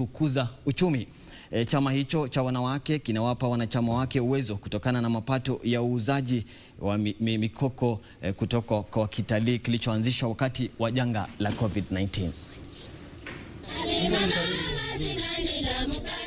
kukuza uchumi. Chama hicho cha wanawake kinawapa wanachama wake uwezo kutokana na mapato ya uuzaji wa mikoko kutoka kwa kitalii kilichoanzishwa wakati wa janga la COVID-19.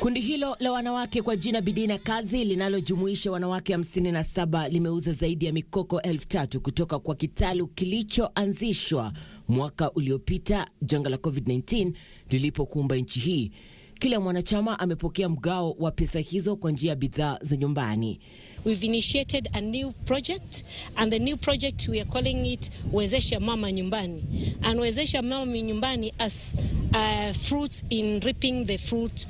Kundi hilo la wanawake kwa jina Bidii na Kazi linalojumuisha wanawake 57 limeuza zaidi ya mikoko 3,000 kutoka kwa kitalu kilichoanzishwa mwaka uliopita janga la COVID-19 lilipokumba nchi hii. Kila mwanachama amepokea mgao wa pesa hizo kwa njia ya bidhaa za nyumbani. We've initiated a new project, and the new project we are calling it Wezesha Mama Nyumbani. And Wezesha Mama Nyumbani as fruits in reaping the fruit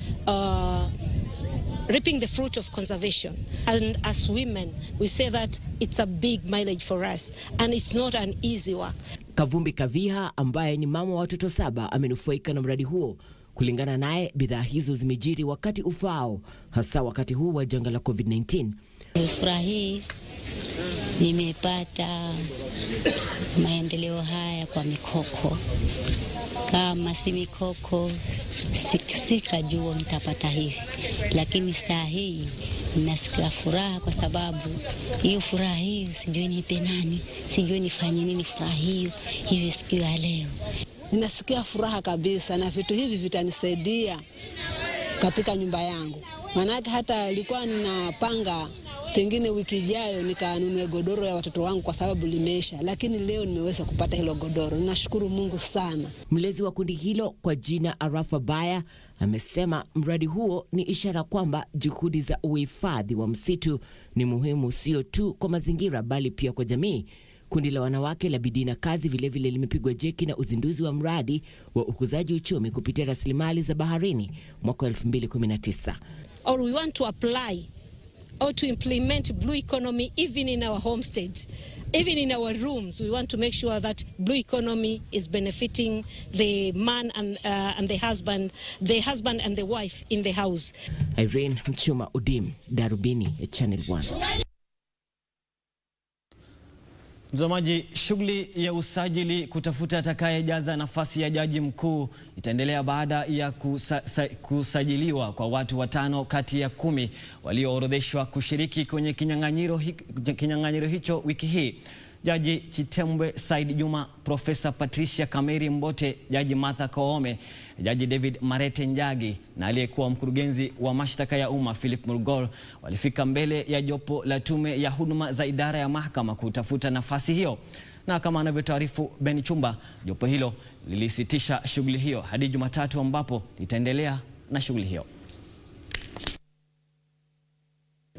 of conservation. And as women, we say that it's a big mileage for us, and it's not an easy work. Kavumbi Kaviha ambaye ni mama wa watoto 7 amenufaika na mradi huo. Kulingana naye, bidhaa hizo zimejiri wakati ufao, hasa wakati huu wa janga la COVID-19. Furahi nimepata maendeleo haya kwa mikoko. Kama si mikoko sikajua nitapata hivi, lakini saa hii nasikia furaha kwa sababu hiyo furaha hii sijui nipe nani, sijui nifanye nini furaha hiyo hivi siku ya leo. Ninasikia furaha kabisa na vitu hivi vitanisaidia katika nyumba yangu. Maana hata nilikuwa ninapanga pengine wiki ijayo nikanunue godoro ya watoto wangu kwa sababu limeisha, lakini leo nimeweza kupata hilo godoro. Ninashukuru Mungu sana. Mlezi wa kundi hilo kwa jina Arafa Baya amesema mradi huo ni ishara kwamba juhudi za uhifadhi wa msitu ni muhimu sio tu kwa mazingira bali pia kwa jamii. Kundi la wanawake la Bidii na Kazi vilevile limepigwa jeki na uzinduzi wa mradi wa ukuzaji uchumi kupitia rasilimali za baharini mwaka 2019. Or we want to apply or to implement blue economy even in our homestead, even in our rooms. We want to make sure that blue economy is benefiting the man and the husband and the wife in the house. Irene Mchuma Udim, Darubini, Channel 1. Mtazamaji, shughuli ya usajili kutafuta atakayejaza nafasi ya jaji mkuu itaendelea baada ya kusajiliwa kwa watu 5 kati ya 10 walioorodheshwa kushiriki kwenye kinyang'anyiro hicho wiki hii. Jaji Chitembwe Said Juma, Profesa Patricia Kameri Mbote, Jaji Martha Koome, Jaji David Marete Njagi na aliyekuwa mkurugenzi wa mashtaka ya umma Philip Murgor walifika mbele ya jopo la tume ya huduma za idara ya mahakama kutafuta nafasi hiyo. Na kama anavyotaarifu Ben Chumba, jopo hilo lilisitisha shughuli hiyo hadi Jumatatu ambapo litaendelea na shughuli hiyo.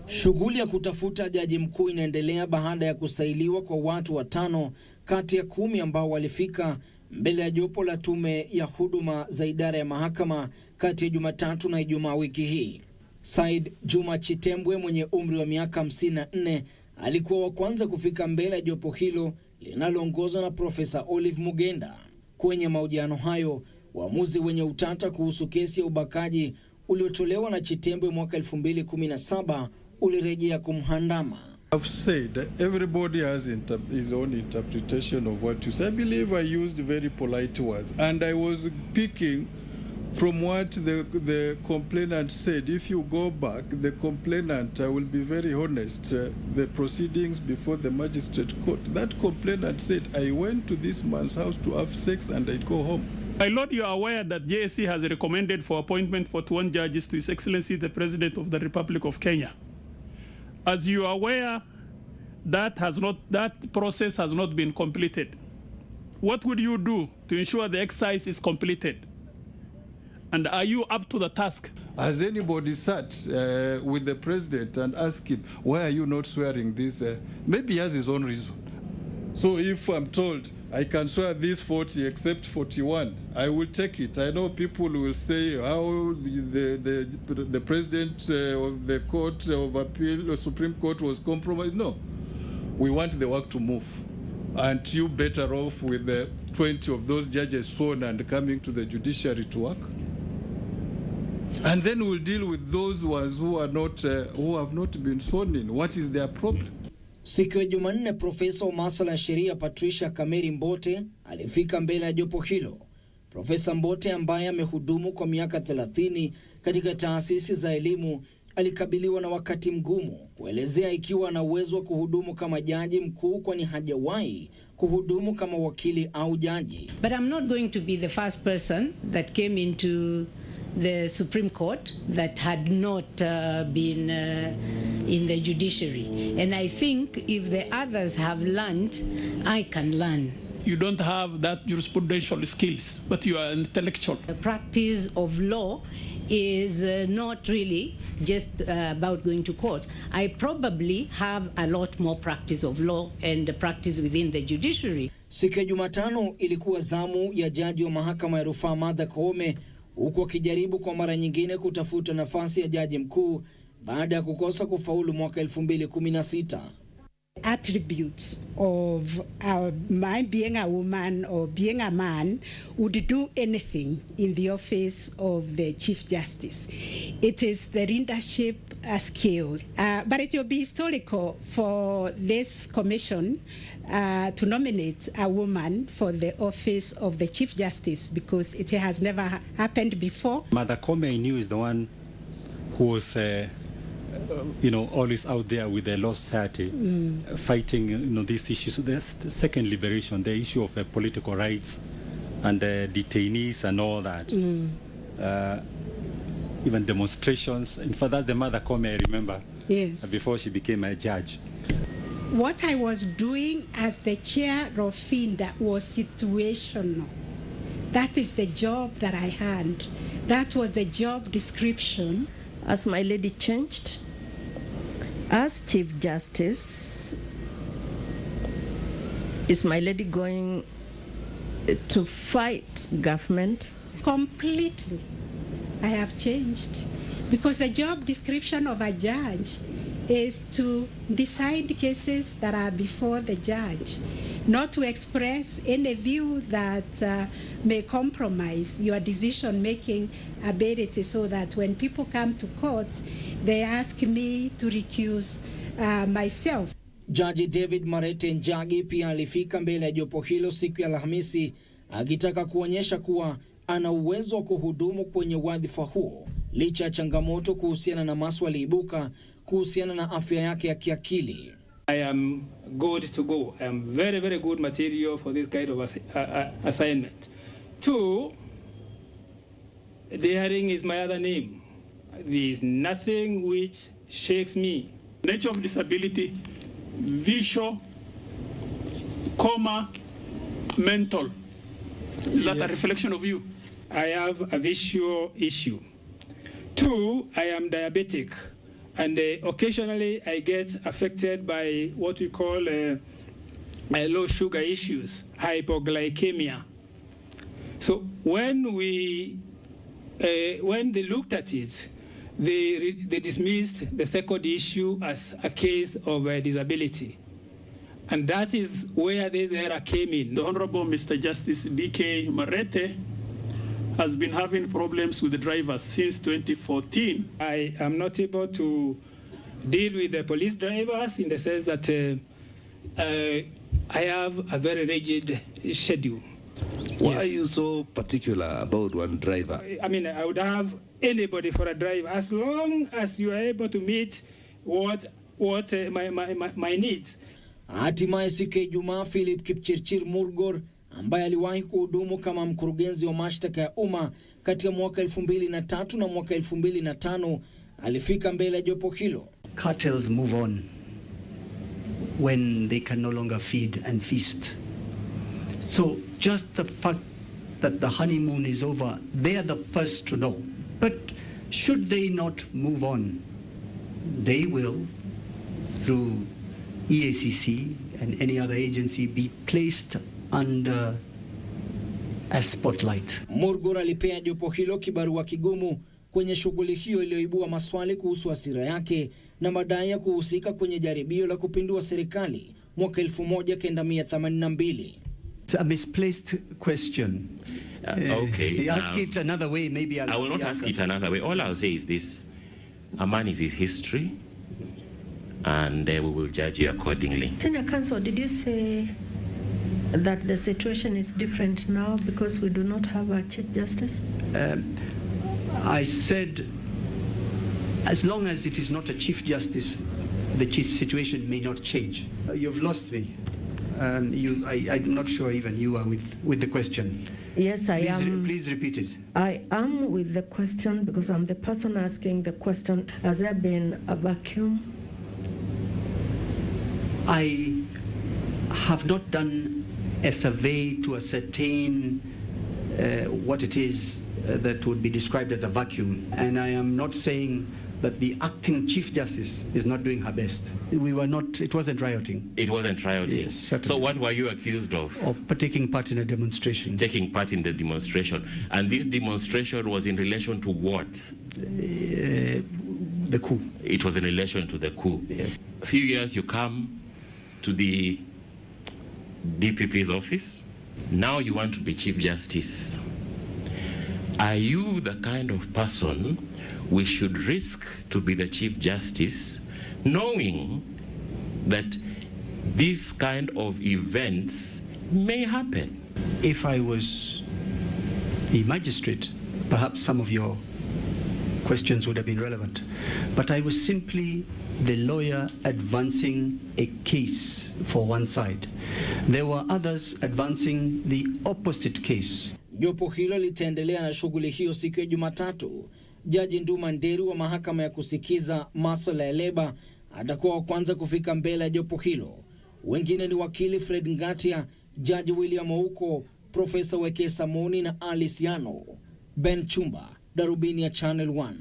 Shughuli ya kutafuta jaji mkuu inaendelea baada ya kusailiwa kwa watu 5 kati ya 10 ambao walifika mbele ya jopo la tume ya huduma za idara ya mahakama kati ya Jumatatu na Ijumaa wiki hii. Said Juma Chitembwe mwenye umri wa miaka 54 alikuwa wa kwanza kufika mbele ya jopo hilo linaloongozwa na Profesa Olive Mugenda. Kwenye mahojiano hayo, uamuzi wenye utata kuhusu kesi ya ubakaji uliotolewa na Chitembwe mwaka 2017 ulirejea kumhandama. I've said everybody has his own interpretation of what you say. I believe I used very polite words, and I was picking from what the complainant said. If you go back, the complainant, I will be very honest, the proceedings before the magistrate court, that complainant said, I went to this man's house to have sex and I go home. My Lord, you are aware that JSC has recommended for appointment for 21 judges to His Excellency the President of the Republic of Kenya. As you are aware, that process has not been completed. What would you do to ensure the exercise is completed? And are you up to the task? Has anybody sat with the president and asked him, why are you not swearing this? Maybe he has his own reason. So if I'm told I can swear this 40 except 41, I will take it. I know people will say how the president of the Court of Appeal, the Supreme Court was compromised. No, we want the work to move. Aren't you better off with the 20 of those judges sworn and coming to the judiciary to work? And then we'll deal with those ones who are not, who have not been sworn in. What is their problem? Siku ya Jumanne, Profesa wa masuala ya sheria Patricia Kameri Mbote alifika mbele ya jopo hilo. Profesa Mbote ambaye amehudumu kwa miaka 30 katika taasisi za elimu alikabiliwa na wakati mgumu kuelezea ikiwa ana uwezo wa kuhudumu kama jaji mkuu, kwani hajawahi kuhudumu kama wakili au jaji. But I'm not going to be the first person that came into the Supreme Court that had not been in the judiciary. And I think if the others have learned, I can learn. You don't have that jurisprudential skills, but you are intellectual. The practice of law is not really just about going to court. I probably have a lot more practice of law and practice within the judiciary. Siku ya Jumatano ilikuwa zamu ya jaji wa mahakama ya rufaa Martha Koome, huku akijaribu kwa mara nyingine kutafuta nafasi ya jaji mkuu baada ya kukosa kufaulu mwaka 2016. Attributes of my being a woman or being a man would do anything in the office of the Chief Justice. It is the leadership skills. But it will be historical for this commission to nominate a woman for the office of the Chief Justice, because it has never happened before. Martha Koome, I knew, is the one who was always out there with the Law Society, fighting, these issues. There's the second liberation, the issue of political rights and detainees and all that. Even demonstrations. In fact, that's the Martha Koome I remember. Yes. Before she became a judge. What I was doing as the chair of FINDA was situational. That is the job that I had. That was the job description. As my lady changed, as Chief Justice, is my lady going to fight government? Completely. I have changed, because the job description of a judge is to decide cases that are before the judge, not to express any view that may compromise your decision-making ability, so that when people come to court, they ask me to recuse myself. Jaji David Marete Njagi pia alifika mbele ya jopo hilo siku ya Alhamisi akitaka kuonyesha kuwa ana uwezo wa kuhudumu kwenye wadhifa huo licha ya changamoto kuhusiana na maswali ibuka kuhusiana na afya yake ya kiakili. I am good to go. I am very, very good material for this kind of assignment. 2, daring is my other name. There is nothing which shakes me. Nature of disability, visual, mental. Is that a reflection of you? I have a visual issue. 2, I am diabetic, and occasionally I get affected by what we call low sugar issues, hypoglycemia. So when they looked at it, they dismissed the second issue as a case of disability. And that is where this error came in. The Honorable Mr. Justice D.K. Marete has been having problems with the drivers since 2014. I am not able to deal with the police drivers in the sense that I have a very rigid schedule. Why are you so particular about one driver? I mean, I would have anybody for a drive as long as you are able to meet what my needs. Hatimaye siku ya Ijumaa, Philip Kipchirchir Murgor ambaye aliwahi kuhudumu kama mkurugenzi wa mashtaka ya umma kati ya mwaka 2003 na mwaka 2005 alifika mbele ya jopo hilo. Cartels move on when they can no longer feed and feast. So just the fact that the honeymoon is over, they are the first to know. But should they not move on, they will, through EACC and any other agency, be placed under a spotlight. Murgor alipea jopo hilo kibarua kigumu kwenye shughuli hiyo iliyoibua maswali kuhusu hasira yake na madai ya kuhusika kwenye jaribio la kupindua serikali mwaka 1982. It's a misplaced question. Okay. Ask it another way, maybe I will not ask it another way. All I'll say is this: a man is his history, and we will judge you accordingly. Senior Counsel, did you say that the situation is different now because we do not have a Chief Justice? I said, as long as it is not a Chief Justice, the chief situation may not change. You've lost me. I'm not sure even you are with the question. Yes, I am. Please repeat it. I am with the question because I'm the person asking the question. Has there been a vacuum? I have not done a survey to ascertain what it is that would be described as a vacuum. And I am not saying that the acting Chief Justice is not doing her best. It wasn't rioting. It wasn't rioting? Yes, certainly. So what were you accused of? Of taking part in a demonstration. Taking part in the demonstration. And this demonstration was in relation to what? The coup. It was in relation to the coup. Yes. A few years you come to the DPP's office. Now you want to be Chief Justice. Are you the kind of person we should risk to be the Chief Justice, knowing that these kind of events may happen? If I was a magistrate, perhaps some of your questions would have been relevant. But I was simply the lawyer advancing a case for one side. There were others advancing the opposite case. Jopo hilo litaendelea na shughuli hiyo siku ya Jumatatu. Jaji Nduma Nderu wa mahakama ya kusikiza masuala ya leba atakuwa wa kwanza kufika mbele ya jopo hilo. Wengine ni wakili Fred Ngatia, Jaji William Ouko, Profesa Wekesa Moni na Alice Yano. Ben Chumba, Darubini ya Channel 1.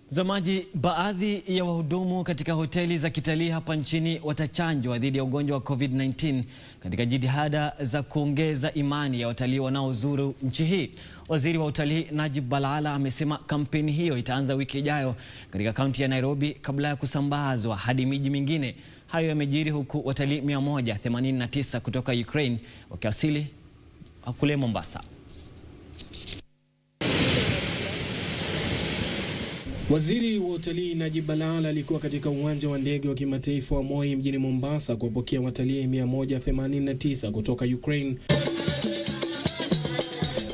Mtazamaji, baadhi ya wahudumu katika hoteli za kitalii hapa nchini watachanjwa dhidi ya ugonjwa wa COVID-19 katika jitihada za kuongeza imani ya watalii wanaozuru nchi hii. Waziri wa Utalii Najib Balala amesema kampeni hiyo itaanza wiki ijayo katika kaunti ya Nairobi kabla ya kusambazwa hadi miji mingine. Hayo yamejiri huku watalii 189 kutoka Ukraine wakiwasili kule Mombasa. Waziri wa Utalii Najib Balala alikuwa katika uwanja wa ndege wa kimataifa wa Moi mjini Mombasa kuwapokea watalii 189 kutoka Ukraine.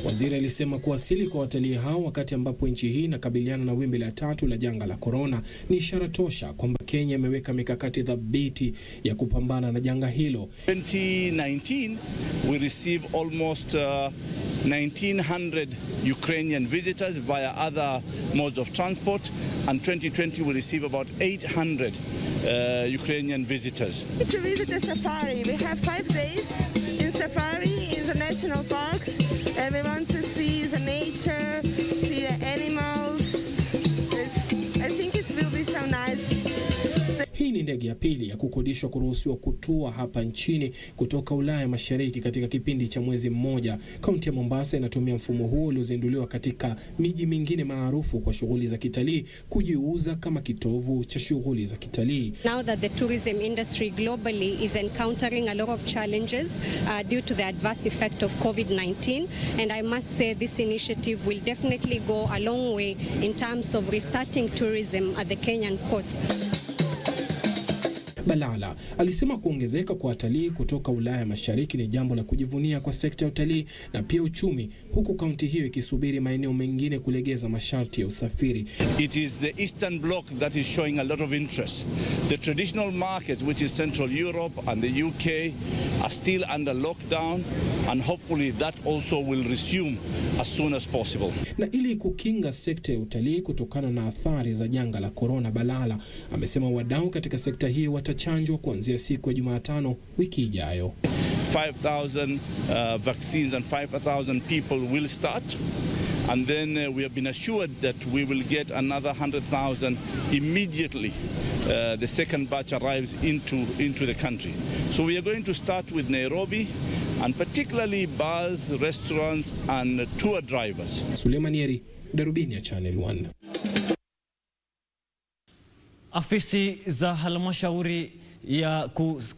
Waziri alisema kuwasili kwa watalii hao wakati ambapo nchi hii inakabiliana na wimbi la 3 la janga la corona ni ishara tosha kwamba Kenya imeweka mikakati thabiti ya kupambana na janga hilo. 2019 we received almost 1900 Ukrainian visitors via other modes of transport, and 2020 we receive about 800 Ukrainian visitors. To visit the safari, we have 5 days in safari in the national parks, and we want to see the nature, see the animals. I think it will be so nice. Hii ni ndege ya pili ya kukodishwa kuruhusiwa kutua hapa nchini kutoka Ulaya Mashariki katika kipindi cha mwezi mmoja. Kaunti ya Mombasa inatumia mfumo huo uliozinduliwa katika miji mingine maarufu kwa shughuli za kitalii kujiuza kama kitovu cha shughuli za kitalii. Now that the tourism industry globally is encountering a lot of challenges due to the adverse effect of COVID-19, and I must say this initiative will definitely go a long way in terms of restarting tourism at the Kenyan coast. Balala alisema kuongezeka kwa watalii kutoka Ulaya Mashariki ni jambo la kujivunia kwa sekta ya utalii na pia uchumi, huku kaunti hiyo ikisubiri maeneo mengine kulegeza masharti ya usafiri. It is the Eastern Bloc that is showing a lot of interest. The traditional markets, which is Central Europe and the UK, are still under lockdown, and hopefully that also will resume as soon as possible. Na ili kukinga sekta ya utalii kutokana na athari za janga la corona, Balala amesema wadau katika sekta hiyo watachanjwa kuanzia siku ya Jumatano wiki ijayo. 5,000 vaccines and 5,000 people will start, and then we have been assured that we will get another 100,000 immediately. The second batch arrives into the country. So we are going to start with Nairobi, and particularly bars, restaurants and tour drivers. Sulemanieri, Darubini ya Channel 1. Afisi za halmashauri ya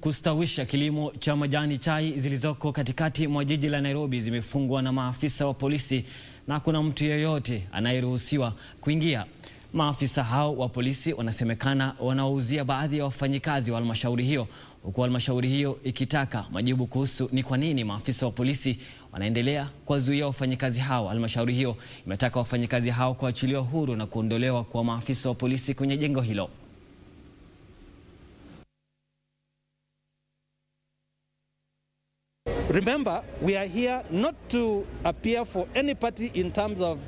kustawisha kilimo cha majani chai zilizoko katikati mwa jiji la Nairobi zimefungwa na maafisa wa polisi na kuna mtu yeyote anayeruhusiwa kuingia. Maafisa hao wa polisi wanasemekana wanawauzia baadhi ya wafanyikazi wa halmashauri hiyo, huku halmashauri hiyo ikitaka majibu kuhusu ni kwa nini maafisa wa polisi wanaendelea kuwazuia wafanyikazi hao. Halmashauri hiyo imetaka wafanyikazi hao kuachiliwa huru na kuondolewa kwa maafisa wa polisi kwenye jengo hilo. Remember, we are here not to appear for any party in terms of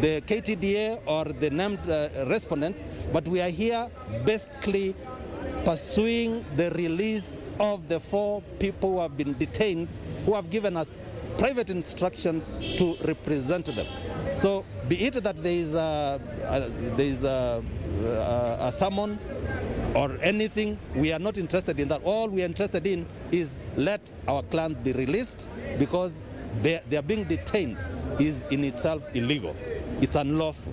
the KTDA or the named respondents, but we are here basically pursuing the release of the 4 people who have been detained, who have given us private instructions to represent them. So be it that there is a summon or anything, we are not interested in that. All we are interested in is let our clans be released, because they are being detained is in itself illegal. It's unlawful.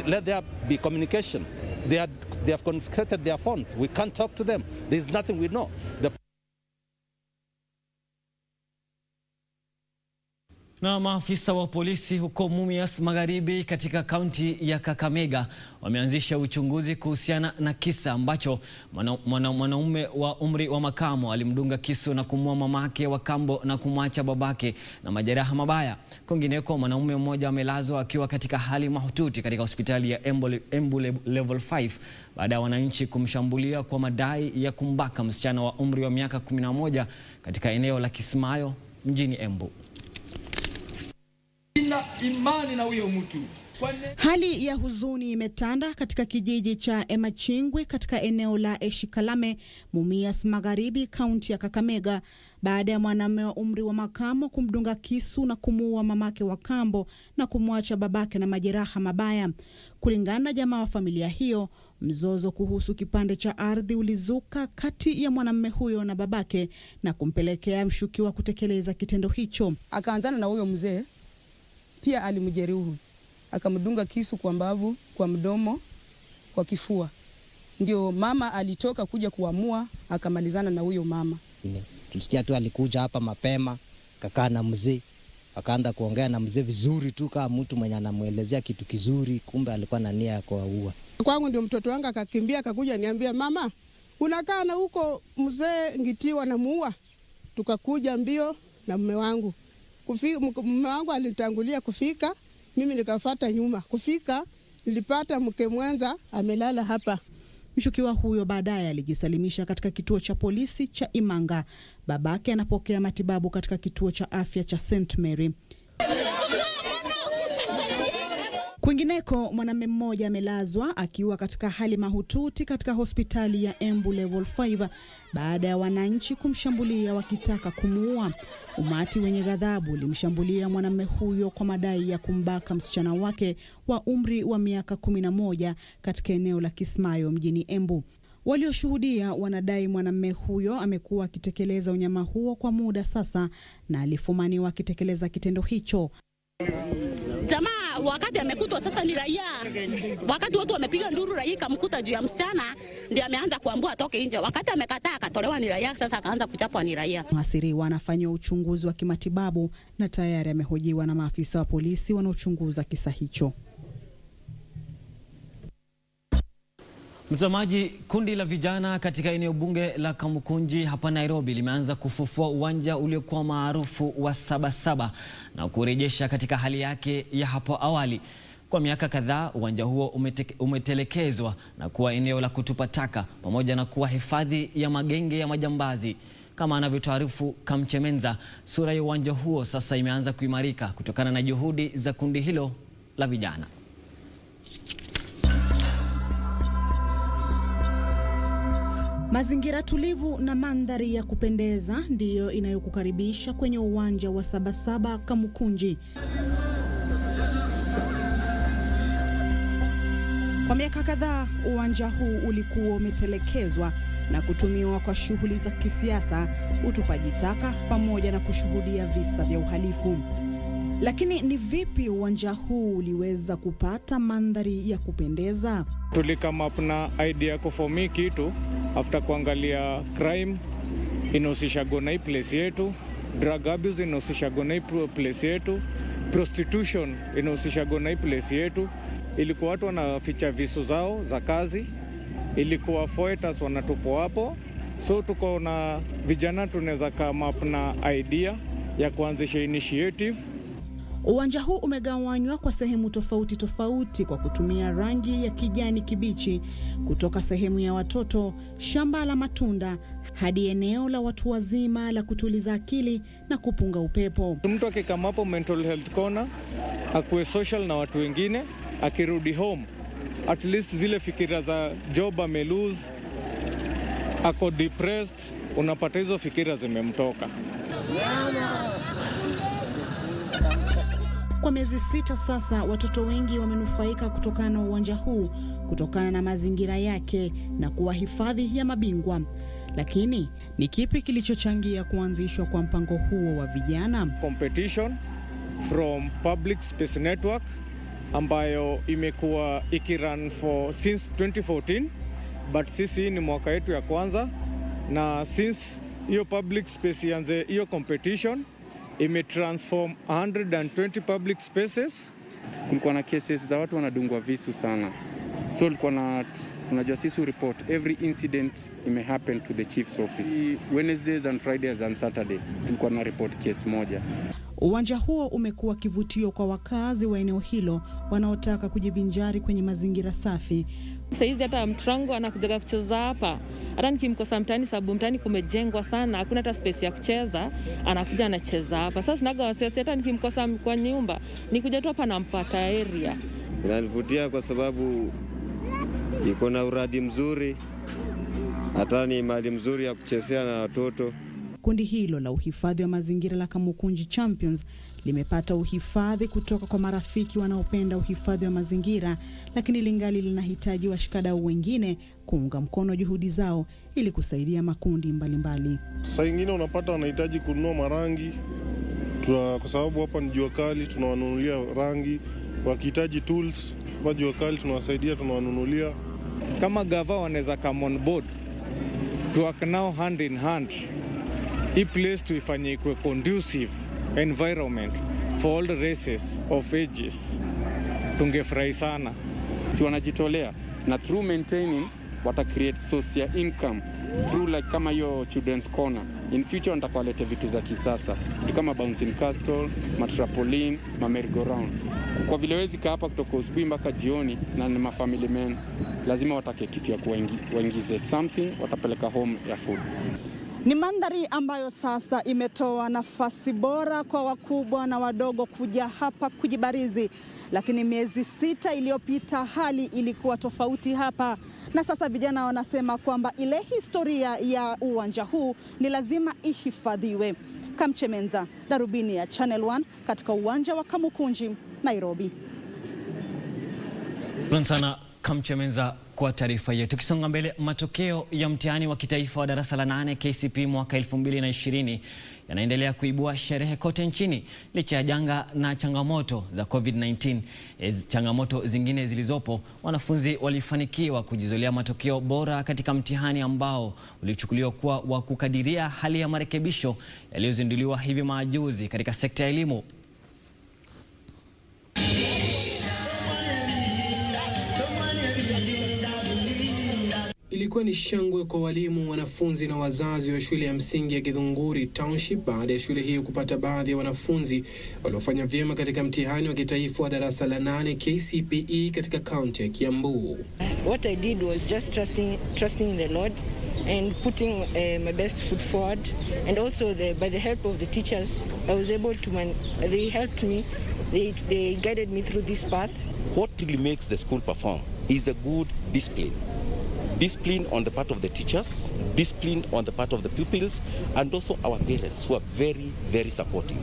Let there be communication. They have confiscated their phones. We can't talk to them. There's nothing we know. Na maafisa wa polisi huko Mumias Magharibi katika kaunti ya Kakamega wameanzisha uchunguzi kuhusiana na kisa ambacho mwanaume wa umri wa makamo alimdunga kisu na kumuua mamake wa kambo na kumwacha babake na majeraha mabaya. Kwingineko, mwanaume mmoja amelazwa akiwa katika hali mahututi katika hospitali ya Embu Level 5 baada ya wananchi kumshambulia kwa madai ya kumbaka msichana wa umri wa miaka 11 katika eneo la Kismayo mjini Embu. Imani na huyo mtu. Hali ya huzuni imetanda katika kijiji cha Emachingwi katika eneo la Eshikalame, Mumias Magharibi, kaunti ya Kakamega, baada ya mwanamume wa umri wa makamo kumdunga kisu na kumuua mamake wa kambo na kumwacha babake na majeraha mabaya. Kulingana na jamaa wa familia hiyo, mzozo kuhusu kipande cha ardhi ulizuka kati ya mwanamume huyo na babake na kumpelekea mshukiwa kutekeleza kitendo hicho. Akaanzana na huyo mzee, pia alimjeruhi. Akamdunga kisu kwa mbavu, kwa mdomo, kwa kifua. Ndio mama alitoka kuja kuamua, akamalizana na huyo mama. Tulisikia tu alikuja hapa mapema, kakaa na mzee, akaanza kuongea na mzee vizuri tu kama mtu mwenye anamuelezea kitu kizuri, kumbe alikuwa na nia ya kuua. Kwangu ndio mtoto wangu akakimbia akakuja niambia, mama, unakaa na huko mzee ngitiwa na muua. Tukakuja mbio na mume wangu. Mume wangu alitangulia kufika, mimi nikafuata nyuma. Kufika nilipata mke mwenza amelala hapa. Mshukiwa huyo baadaye alijisalimisha katika kituo cha polisi cha Imanga. Babake anapokea matibabu katika kituo cha afya cha St. Mary. Kwingineko, mwanamume mmoja amelazwa akiwa katika hali mahututi katika hospitali ya Embu Level 5 baada ya wananchi kumshambulia wakitaka kumuua. Umati wenye ghadhabu ulimshambulia mwanamume huyo kwa madai ya kumbaka msichana wake wa umri wa miaka 11 katika eneo la Kismayo mjini Embu. Walioshuhudia wanadai mwanamume huyo amekuwa akitekeleza unyama huo kwa muda sasa na alifumaniwa akitekeleza kitendo hicho. Jamaa wakati amekutwa sasa ni raia. Wakati watu wamepiga nduru, raia kamkuta juu ya msichana, ndio ameanza kuambua atoke nje. Wakati amekataa akatolewa ni raia, sasa akaanza kuchapwa ni raia. Mhasiriwa anafanywa uchunguzi wa kimatibabu na tayari amehojiwa na maafisa wa polisi wanaochunguza kisa hicho. Mtazamaji, kundi la vijana katika eneo bunge la Kamukunji hapa Nairobi limeanza kufufua uwanja uliokuwa maarufu wa Sabasaba na kurejesha katika hali yake ya hapo awali. Kwa miaka kadhaa uwanja huo umetelekezwa na kuwa eneo la kutupa taka pamoja na kuwa hifadhi ya magenge ya majambazi. Kama anavyotaarifu Kamchemenza, sura ya uwanja huo sasa imeanza kuimarika kutokana na juhudi za kundi hilo la vijana. Mazingira tulivu na mandhari ya kupendeza ndiyo inayokukaribisha kwenye uwanja wa Sabasaba Kamukunji. Kwa miaka kadhaa uwanja huu ulikuwa umetelekezwa na kutumiwa kwa shughuli za kisiasa, utupaji taka pamoja na kushuhudia visa vya uhalifu. Lakini ni vipi uwanja huu uliweza kupata mandhari ya kupendeza? Tulikama up na idea kuformi kitu after kuangalia crime inahusisha gona hii place yetu, drug abuse inahusisha gona hii place yetu, prostitution inahusisha gona hii place yetu. ilikuwa watu wanaficha visu zao za kazi, ilikuwa fighters wanatupwa hapo. So tuko na vijana tunaweza come up na idea ya kuanzisha initiative. Uwanja huu umegawanywa kwa sehemu tofauti tofauti kwa kutumia rangi ya kijani kibichi, kutoka sehemu ya watoto, shamba la matunda, hadi eneo la watu wazima la kutuliza akili na kupunga upepo. Mtu akikama hapo mental health corner, akuwe social na watu wengine, akirudi home, at least zile fikira za job amelose, ako depressed, unapata hizo fikira zimemtoka. Kwa miezi 6 sasa, watoto wengi wamenufaika kutokana na uwanja huu, kutokana na mazingira yake na kuwa hifadhi ya mabingwa. Lakini ni kipi kilichochangia kuanzishwa kwa mpango huo wa vijana? Competition from Public Space Network ambayo imekuwa ikirun since 2014, but sisi ni mwaka yetu ya kwanza, na since hiyo public space yanze hiyo competition imetransform 120 public spaces. Kulikuwa na cases za watu wanadungwa visu sana, so kulikuwa unajua sisi report every incident happen to the chief's office. Wednesdays and Fridays and Saturday tulikuwa na report case moja. Uwanja huo umekuwa kivutio kwa wakazi wa eneo hilo wanaotaka kujivinjari kwenye mazingira safi. Saizi hata mtrango anakuja kucheza hapa. Hata nikimkosa mtani sababu mtani kumejengwa sana, hakuna hata space ya kucheza, anakuja anacheza hapa. Sasa sinaga wasiwasi hata nikimkosa kwa nyumba, nikuja tu hapa nampata area. Inanivutia kwa sababu iko na uradi mzuri, hata ni mahali mzuri ya kuchezea na watoto. Kundi hilo la uhifadhi wa mazingira la KAMUKUNJI Champions limepata uhifadhi kutoka kwa marafiki wanaopenda uhifadhi wa mazingira, lakini lingali linahitaji washikadau wengine kuunga mkono juhudi zao ili kusaidia makundi mbalimbali. Saa nyingine unapata wanahitaji kununua marangi, kwa sababu hapa ni jua kali, tunawanunulia rangi. Wakihitaji tools kwa jua kali tunawasaidia, tunawanunulia. Kama gava wanaweza come on board, to work now hand in hand, hii place tuifanye ikuwe conducive environment for all the races of ages, tungefurahi sana. Si wanajitolea na through maintaining wata create social income through like kama hiyo children's corner. In future wanataka walete vitu za kisasa, vitu kama bouncing castle, trampoline, merry-go-round. Kwa vile wezi kaa hapa kutoka usiku mpaka jioni na ni family men, lazima watake kitu ya kuingize something, watapeleka home ya food. Ni mandhari ambayo sasa imetoa nafasi bora kwa wakubwa na wadogo kuja hapa kujibarizi. Lakini miezi 6 iliyopita hali ilikuwa tofauti hapa. Na sasa vijana wanasema kwamba ile historia ya uwanja huu ni lazima ihifadhiwe. Kamchemenza, darubini ya Channel 1 katika uwanja wa KAMUKUNJI, Nairobi. Sana Kamchemenza kwa taarifa yetu. Tukisonga mbele, matokeo ya mtihani wa kitaifa wa darasa la 8 KCPE mwaka 2020 yanaendelea kuibua sherehe kote nchini licha ya janga na changamoto za COVID-19. Changamoto zingine zilizopo, wanafunzi walifanikiwa kujizolea matokeo bora katika mtihani ambao ulichukuliwa kuwa wa kukadiria hali ya marekebisho yaliyozinduliwa hivi majuzi katika sekta ya elimu. Ilikuwa ni shangwe kwa walimu, wanafunzi na wazazi wa shule ya msingi ya Githunguri Township baada ya shule hiyo kupata baadhi ya wanafunzi waliofanya vyema katika mtihani wa kitaifa wa darasa la 8 KCPE katika kaunti ya Kiambu. What I did was just trusting in the Lord and putting my best foot forward, and also by the help of the teachers I was able to they helped me, they guided me through this path. What really makes the school perform is the good discipline. Discipline on the part of the teachers, discipline on the part of the pupils, and also our parents who are very, very supportive.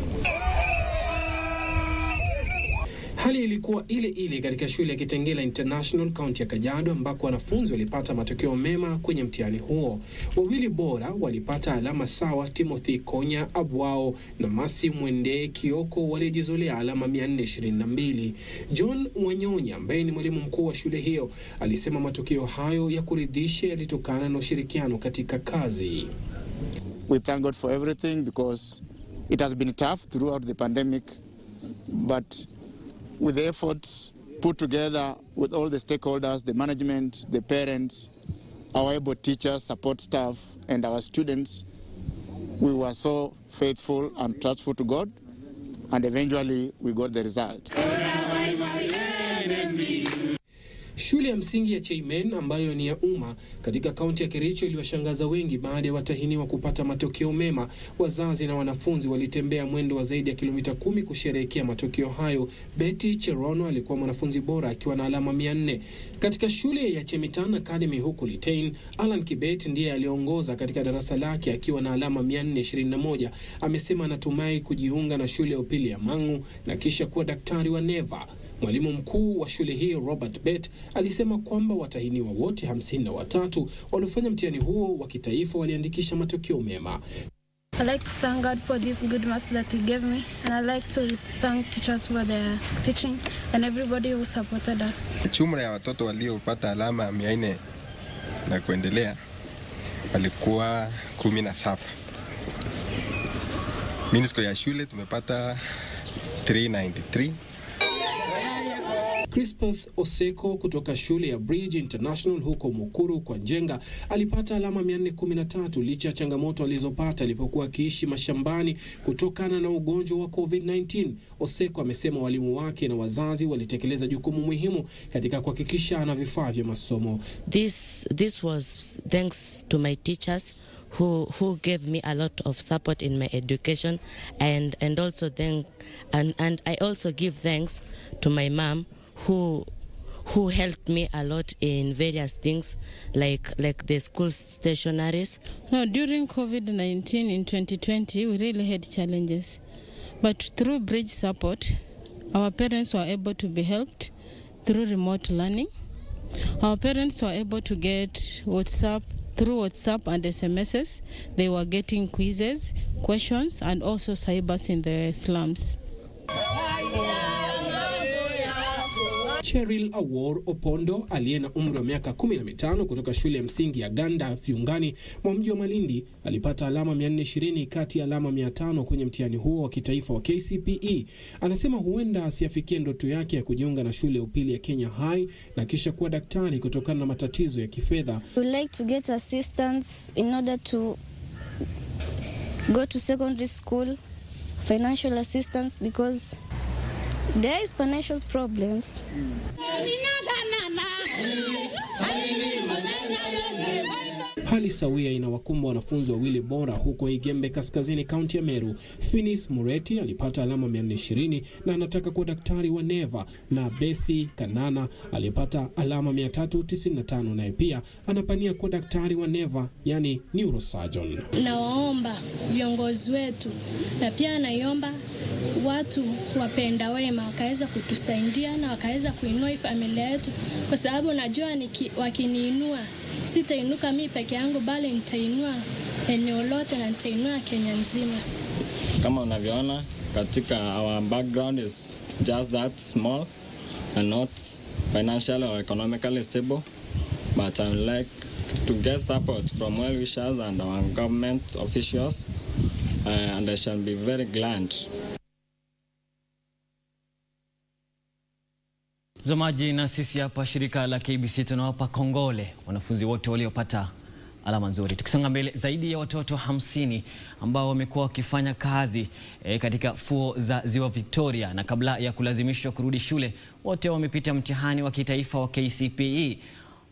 Hali ilikuwa ile ile katika shule ya Kitengela International County ya Kajiado ambako wanafunzi walipata matokeo mema kwenye mtihani huo. Wawili bora walipata alama sawa, Timothy Konya Abwao na Masi Mwende Kioko walijizolea alama 422. John Wanyonya ambaye ni mwalimu mkuu wa shule hiyo alisema matokeo hayo ya kuridhisha yalitokana na ushirikiano katika kazi. We thank God for everything because it has been tough throughout the pandemic, but with the efforts put together with all the stakeholders, the management, the parents, our able teachers, support staff, and our students, we were so faithful and trustful to God, and eventually we got the result. Shule ya msingi ya Cheimen ambayo ni ya umma katika kaunti ya Kericho iliwashangaza wengi baada ya watahiniwa kupata matokeo mema. Wazazi na wanafunzi walitembea mwendo wa zaidi ya kilomita 10 kusherehekea matokeo hayo. Betty Cherono alikuwa mwanafunzi bora akiwa na alama 400. Katika shule ya Chemitan Academy huko Litein, Alan Kibet ndiye aliongoza katika darasa lake akiwa na alama 421. Amesema anatumai kujiunga na shule ya upili ya Mangu na kisha kuwa daktari wa neva. Mwalimu mkuu wa shule hiyo Robert Bet alisema kwamba watahiniwa wote 53 waliofanya mtihani huo wa kitaifa waliandikisha matokeo mema. I like to thank God for these good marks that he gave me, and I like to thank teachers for their teaching and everybody who supported us. Jumla ya watoto waliopata alama 400 na kuendelea walikuwa 17. Minisko ya shule tumepata 393. Crispus Oseko kutoka shule ya Bridge International huko Mukuru kwa Njenga alipata alama 413 licha ya changamoto alizopata alipokuwa akiishi mashambani kutokana na ugonjwa wa COVID-19. Oseko amesema walimu wake na wazazi walitekeleza jukumu muhimu katika kuhakikisha ana vifaa vya masomo. This was thanks to my teachers who gave me a lot of support in my education, and I also give thanks to my mom who helped me a lot in various things like the school stationaries. No, during COVID-19 in 2020 we really had challenges, but through Bridge support our parents were able to be helped through remote learning. Our parents were able to get through WhatsApp and SMSs. They were getting quizzes, questions, and also cybers in the slums. Cheryl Awor Opondo aliye na umri wa miaka 15 kutoka shule ya msingi ya Ganda Viungani mwa mji wa Malindi alipata alama 420 kati ya alama 500 kwenye mtihani huo wa kitaifa wa KCPE. Anasema huenda asiafikie ndoto yake ya kujiunga na shule ya upili ya Kenya High na kisha kuwa daktari kutokana na matatizo ya kifedha. We like to get assistance in order to go to secondary school, financial assistance, because there is financial problems. Hali sawia inawakumba wanafunzi wawili bora huko Igembe Kaskazini, kaunti ya Meru. Finis Mureti alipata alama 420 na anataka kuwa daktari wa neva, na Besi Kanana alipata alama 395 naye pia anapania kuwa daktari wa neva, yani neurosurgeon. Nawaomba viongozi wetu na pia naiomba watu wapenda wema wakaweza kutusaidia na wakaweza kuinua familia yetu, kwa sababu najua wakiniinua sitainuka mimi peke yangu, bali nitainua eneo lote na nitainua Kenya nzima. Kama unavyoona katika our background is just that small and not financially or economically stable, but I would like to get support from well wishers and our government officials, and I shall be very glad. Mtazamaji, na sisi hapa shirika la KBC tunawapa kongole wanafunzi wote waliopata alama nzuri. Tukisonga mbele, zaidi ya watoto 50 ambao wamekuwa wakifanya kazi katika fuo za Ziwa Victoria na kabla ya kulazimishwa kurudi shule, wote wamepita mtihani wa kitaifa wa KCPE.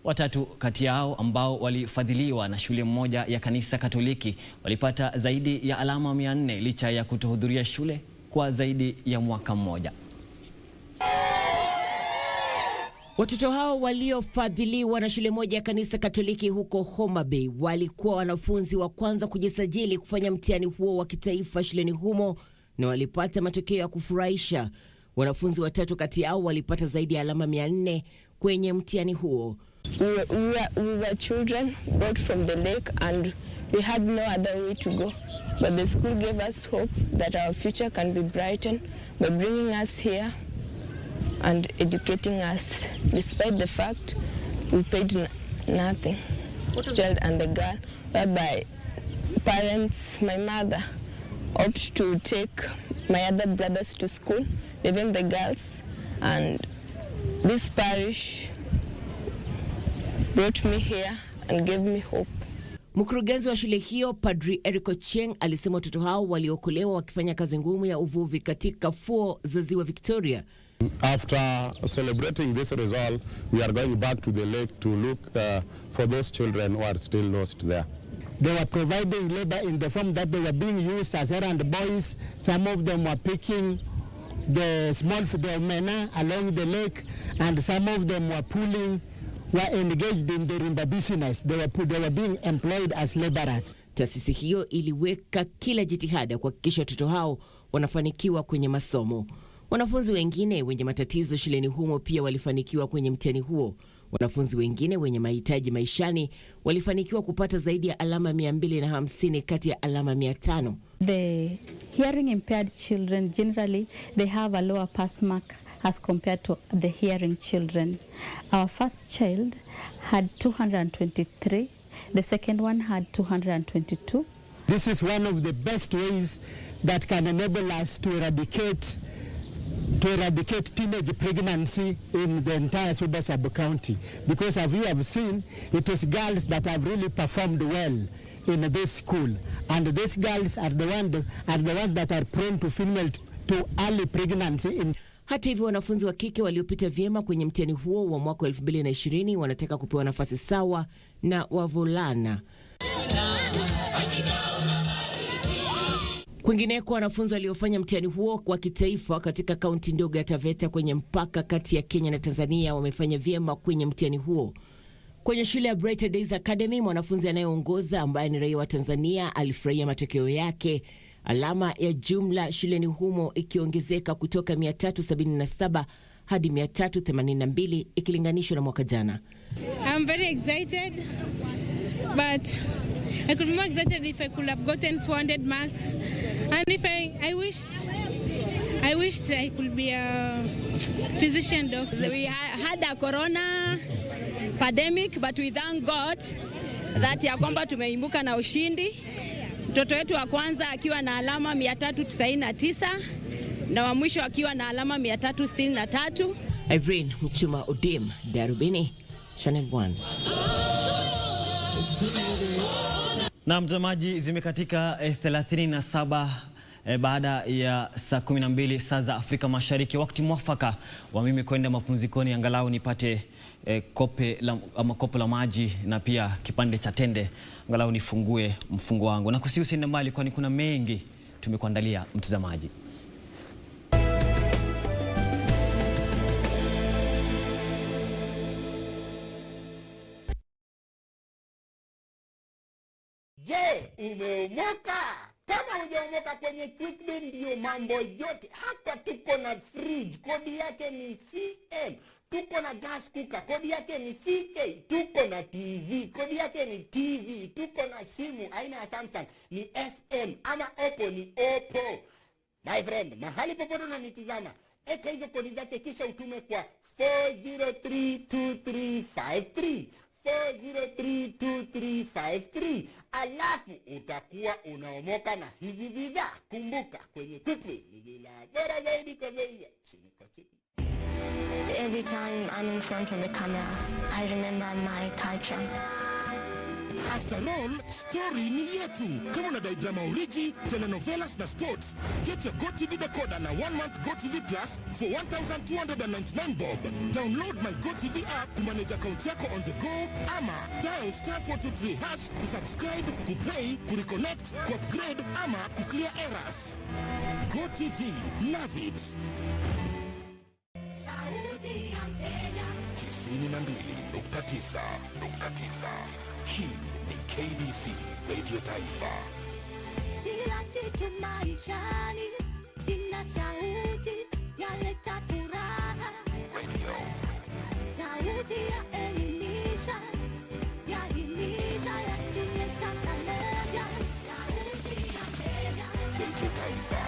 Watatu kati yao ambao walifadhiliwa na shule moja ya kanisa Katoliki walipata zaidi ya alama 400 licha ya kutohudhuria shule kwa zaidi ya mwaka mmoja. Watoto hao waliofadhiliwa na shule moja ya kanisa Katoliki huko Homa Bay walikuwa wanafunzi wa kwanza kujisajili kufanya mtihani huo wa kitaifa shuleni humo na walipata matokeo ya kufurahisha. Wanafunzi watatu kati yao walipata zaidi ya alama 400 kwenye mtihani huo. We were children brought from the lake and we had no other way to go. But the school gave us hope that our future can be brightened by bringing us here and educating us, despite the fact we paid nothing, child and the girl, whereby parents, my mother, opted to take my other brothers to school, even the girls, and This parish brought me here and gave me hope. Mkurugenzi wa shule hiyo Padri Eric Ochieng alisema watoto hao waliokolewa wakifanya kazi ngumu ya uvuvi katika fuo za Ziwa Victoria. After celebrating this result, we are going back to the lake to look for those children who are still lost there. They were providing labor in the form that they were being used as errand boys. Some of them were picking the small omena along the lake, and some of them were engaged in the rimba business. They were being employed as laborers. Taasisi hiyo iliweka kila jitihada kuhakikisha watoto hao wanafanikiwa kwenye masomo. Wanafunzi wengine wenye matatizo shuleni humo pia walifanikiwa kwenye mtihani huo. Wanafunzi wengine wenye mahitaji maishani walifanikiwa kupata zaidi ya alama 250 kati ya alama 500. The hearing impaired children generally they have a lower pass mark as compared to the hearing children. Our first child had 223, the second one had 222. This is one of the best ways that can enable us to eradicate teenage pregnancy in the entire Suba sub-county, because as you have seen, it is girls that have really performed well in this school, and these girls are the ones that are prone to early pregnancy. Hata hivyo, wanafunzi wa kike waliopita vyema kwenye mtihani huo wa mwaka 2020 wanataka kupewa nafasi sawa na wavulana. Kwingineko, wanafunzi waliofanya mtihani huo kwa kitaifa katika kaunti ndogo ya Taveta kwenye mpaka kati ya Kenya na Tanzania wamefanya vyema kwenye mtihani huo. Kwenye shule ya Brighter Days Academy, mwanafunzi anayeongoza ambaye ni raia wa Tanzania alifurahia matokeo yake, alama ya jumla shuleni humo ikiongezeka kutoka 377 hadi 382 ikilinganishwa na mwaka jana. I'm very excited, but I could be more excited if I could have gotten 400 marks, and if I wished I could be a physician doctor. We had a corona pandemic, but we thank God that ya kwamba tumeimbuka na ushindi. Mtoto wetu wa kwanza akiwa na alama 399 na wa mwisho akiwa na alama 363. Irene Mchuma Odim, Darubini, Channel 1. Na mtazamaji, zimekatika 37 baada ya saa 12 saa za Afrika Mashariki, wakati mwafaka wa mimi kwenda mapumzikoni angalau nipate kopo la maji na pia kipande cha tende angalau nifungue mfungo wangu. Na usiende mbali, kwani kuna mengi tumekuandalia mtazamaji. Je, umeomoka? Kama hujaomoka kwenye KTDA ndio mambo yote. Hapa tuko na fridge, kodi yake ni CM. Tuko na gas cooker, kodi yake ni CK. Tuko na TV, kodi yake ni TV. Tuko na simu aina ya Samsung ni SM, ama Oppo ni Oppo. My friend, mahali popote unanitazama, eka hizo kodi zake kisha utume kwa 4032353. 4032353. Alafu utakuwa unaomoka na hizi bidhaa. Kumbuka, kwenye KTDA ni bila bora zaidi kwa bei ya chini kwa chini. Every time I'm in front of the camera, I remember my culture. After all, story ni yetu. Kama unadai drama origi, telenovelas na sports, get your GoTV decoder na 1 month GoTV Plus for 1,299 bob. Download my GoTV app kumanage account yako on the go, ama dial *423# to subscribe, kupay, kureconnect, kuupgrade, ama kuclear errors. GoTV, love it. 92.9. Hii ni KBC Radio Taifa. Kila kitu maishani kina sauti yaleta furaha. Radio. Sauti ya elimisha, yahimiza, yatuleta pamoja. Sauti ya Kenya. Radio Taifa.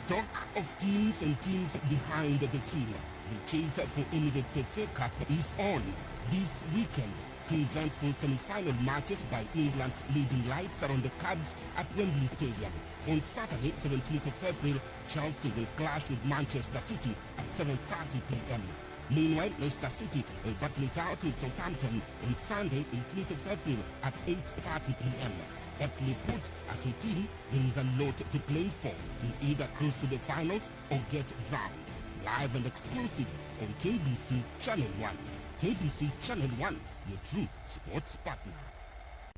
Talk of teams and teams behind the team. The chase for immediate SEKTA is on this weekend. Two eventful semi-final matches by England's leading lights are on the cards at Wembley Stadium. On Saturday, 17th of February, Chelsea will clash with Manchester City at 7:30 p.m. Meanwhile, Leicester City will battle it out with Southampton on Sunday, 18th of February at 8:30 p.m. Aptly put, as a team, there is a lot to play for. You either cruise to the finals or get drowned. Live and exclusive on KBC Channel 1. KBC Channel 1, your true sports partner.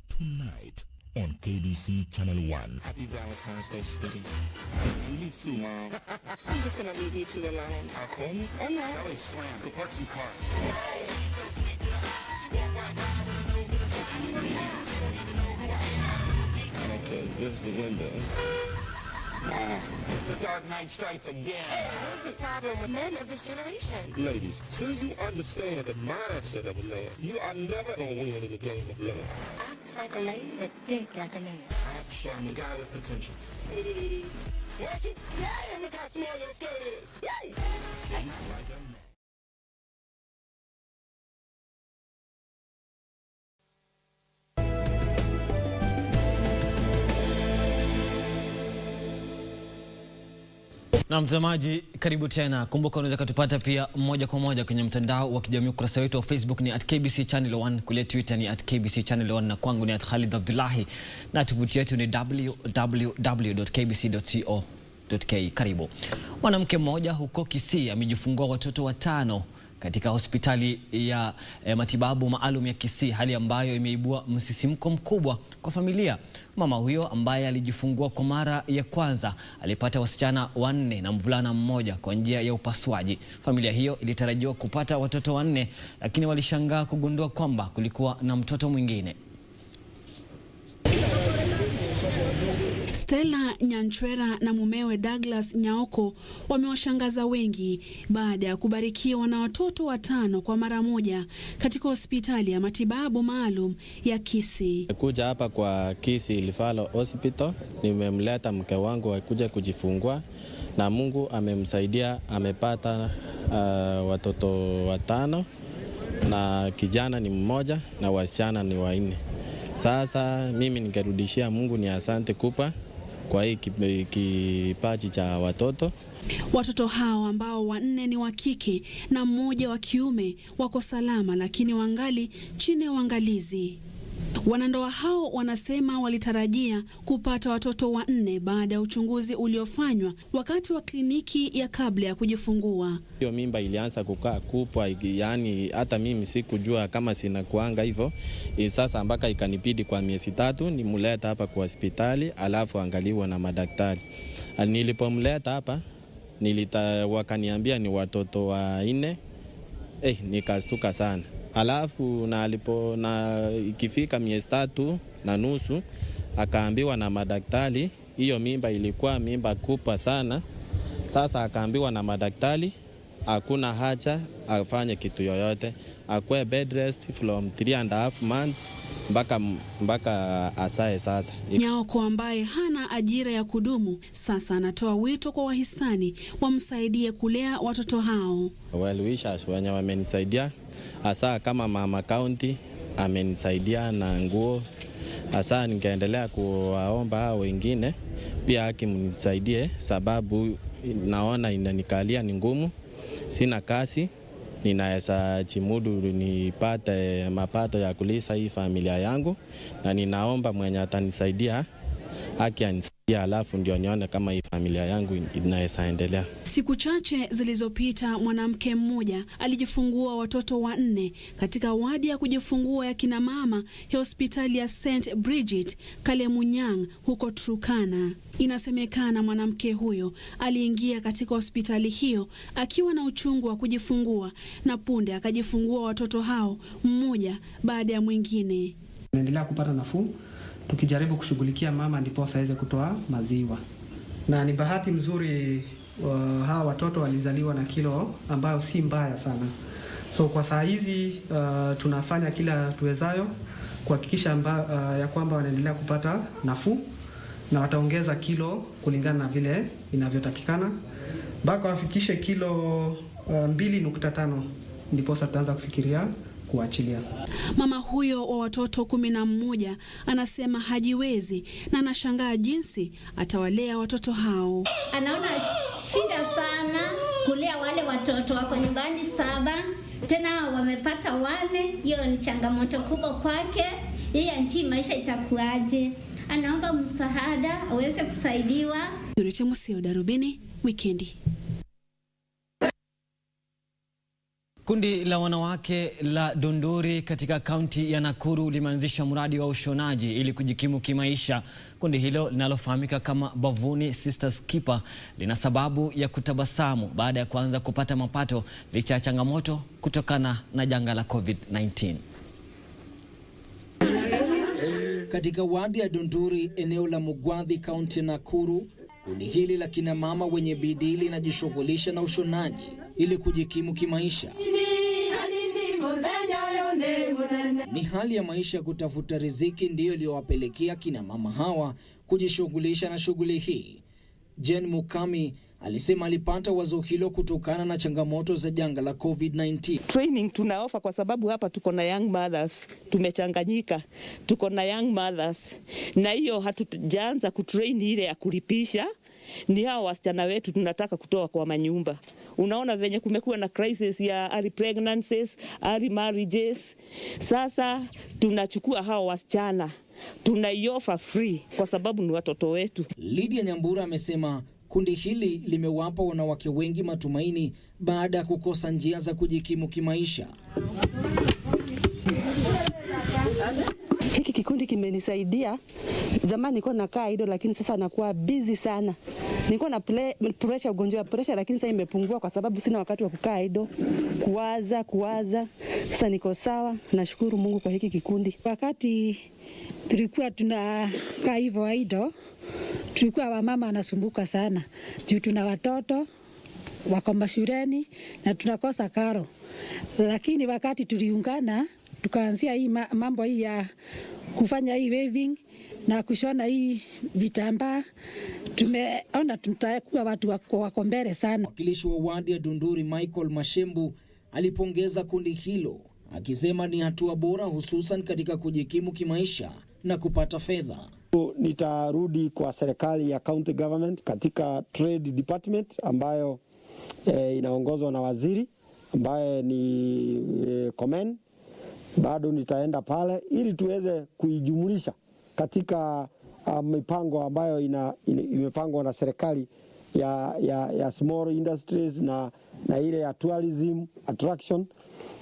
Tonight on KBC Channel 1. Happy Valentine's Day, sweetie. You too, Mom. I'm just gonna leave you two alone. I'll call you. Oh, no. That was slam. Go park some cars. Okay, here's the window. The Dark Knight strikes again. Hey, what's the problem with men of this generation? Ladies, till you understand the mindset of a man, you are never going to win in the game of love. Act like a lady, but think like a man. Action, the guy with potential. Watch it. Yeah, look how small your skirt is. Yay! Like a man. Na mtazamaji, karibu tena. Kumbuka unaweza kutupata pia moja kwa moja kwenye mtandao wa kijamii. Ukurasa wetu wa Facebook ni @KBC Channel 1, kule Twitter ni @KBC Channel 1 na kwangu ni @Khalid Abdulahi, na tovuti yetu ni www.kbc.co.ke. Karibu. Mwanamke mmoja huko Kisii amejifungua watoto 5 katika hospitali ya matibabu maalum ya Kisii, hali ambayo imeibua msisimko mkubwa kwa familia. Mama huyo ambaye alijifungua kwa mara ya kwanza alipata wasichana 4 na mvulana mmoja kwa njia ya upasuaji. Familia hiyo ilitarajiwa kupata watoto 4, lakini walishangaa kugundua kwamba kulikuwa na mtoto mwingine. Stella Nyanchwera na mumewe Douglas Nyaoko wamewashangaza wengi baada ya kubarikiwa na watoto 5 kwa mara moja katika hospitali ya matibabu maalum ya Kisii. Kuja hapa kwa Kisii Referral Hospital, nimemleta mke wangu akuja kujifungua na Mungu amemsaidia, amepata watoto 5 na kijana ni mmoja na wasichana ni 4. Sasa mimi ningerudishia Mungu ni asante kubwa kwa hii kipaji cha watoto. Watoto hao ambao 4 ni wa kike na mmoja wa kiume wako salama, lakini wangali chini ya uangalizi. Wanandoa hao wanasema walitarajia kupata watoto 4 baada ya uchunguzi uliofanywa wakati wa kliniki ya kabla ya kujifungua. Hiyo mimba ilianza kukaa kubwa, yani hata mimi sikujua kama sina kuanga hivyo. Sasa mpaka ikanibidi kwa miezi 3 nimuleta hapa kwa hospitali alafu angaliwa na madaktari. Nilipomleta hapa wakaniambia ni watoto 4. Nikastuka sana. Alafu na ikifika miezi 3.5 akaambiwa na madaktari hiyo mimba ilikuwa mimba kubwa sana. Sasa akaambiwa na madaktari hakuna haja afanye kitu yoyote, akwe bed rest from 3.5 months mpaka asae. Sasa Nyaoko ambaye hana ajira ya kudumu sasa anatoa wito kwa wahisani wamsaidie kulea watoto hao. Well wishers wenye wamenisaidia, hasa kama mama county amenisaidia na nguo. Hasa ningeendelea kuwaomba hao wengine pia akimnisaidie, sababu naona inanikalia ni ngumu, sina kazi, ninaweza chimudu nipate mapato ya kulisa hii familia yangu, na ninaomba mwenye atanisaidia anisaidia, alafu ndio nione kama hii familia yangu inaweza endelea. Siku chache zilizopita mwanamke mmoja alijifungua watoto 4 katika wadi ya kujifungua ya kina mama ya hospitali ya St. Bridget Kalemunyang huko Turkana. Inasemekana mwanamke huyo aliingia katika hospitali hiyo akiwa na uchungu wa kujifungua na punde akajifungua watoto hao mmoja baada ya mwingine. Naendelea kupata nafuu tukijaribu kushughulikia mama ndipo aweze kutoa maziwa. Na ni bahati mzuri hawa watoto walizaliwa na kilo ambayo si mbaya sana. So kwa saa hizi tunafanya kila tuwezayo kuhakikisha ya kwamba wanaendelea kupata nafuu na wataongeza kilo kulingana na vile inavyotakikana mpaka wafikishe kilo 2.5 ndipo tutaanza kufikiria kuachilia. Mama huyo wa watoto 11 anasema hajiwezi na anashangaa jinsi atawalea watoto hao. Anaona shida sana kulea wale watoto wako nyumbani 7, tena wamepata 1. Hiyo ni changamoto kubwa kwake. Yeye nchi maisha itakuaje? Anaomba msaada aweze kusaidiwa. Yurite Musio, Darubini Wikendi. Kundi la wanawake la Dondori katika kaunti ya Nakuru limeanzisha mradi wa ushonaji ili kujikimu kimaisha. Kundi hilo linalofahamika kama Bavuni Sisters Keeper lina sababu ya kutabasamu baada ya kuanza kupata mapato licha ya changamoto kutokana na janga la COVID-19. Katika wadi ya Dondori, eneo la Mugwadhi, kaunti ya Nakuru, kundi hili la kina mama wenye bidii linajishughulisha na ushonaji ili kujikimu kimaisha. Ni hali ya maisha ya kutafuta riziki ndiyo iliyowapelekea kina mama hawa kujishughulisha na shughuli hii. Jen Mukami alisema alipata wazo hilo kutokana na changamoto za janga la COVID-19. Training tunaofa kwa sababu hapa tuko na young mothers, tumechanganyika, tuko na young mothers, na hiyo hatujaanza kutrain ile ya kulipisha. Ni hao wasichana wetu tunataka kutoa kwa manyumba. Unaona venye kumekuwa na crisis ya early pregnancies, early marriages. Sasa tunachukua hao wasichana, tunaiofa free kwa sababu ni watoto wetu. Lydia Nyambura amesema kundi hili limewapa wanawake wengi matumaini baada ya kukosa njia za kujikimu kimaisha. Hiki kikundi kimenisaidia. Zamani nilikuwa nakaa idle, lakini sasa nakuwa busy sana. Nilikuwa na pressure, ugonjwa wa pressure, lakini sasa imepungua kwa sababu sina wakati wa kukaa idle, kuwaza. Sasa niko sawa, nashukuru Mungu kwa hiki kikundi. Wakati tulikuwa tunakaa hivyo idle, tulikuwa wamama wanasumbuka sana. Juu tuna watoto wako mashuleni na tunakosa karo. Lakini wakati tuliungana, tukaanzia hii mambo hii ya kufanya hii weaving na kushona hii vitambaa, tumeona tutakuwa watu wako mbele sana. Wakilishi wa wadi ya Dondori Michael Mashembu alipongeza kundi hilo, akisema ni hatua bora hususan katika kujikimu kimaisha na kupata fedha. Nitarudi kwa serikali ya county government katika trade department ambayo inaongozwa na waziri ambaye ni Komen. Bado nitaenda pale ili tuweze kuijumulisha katika mipango ambayo imepangwa na serikali ya small industries na ile ya tourism attraction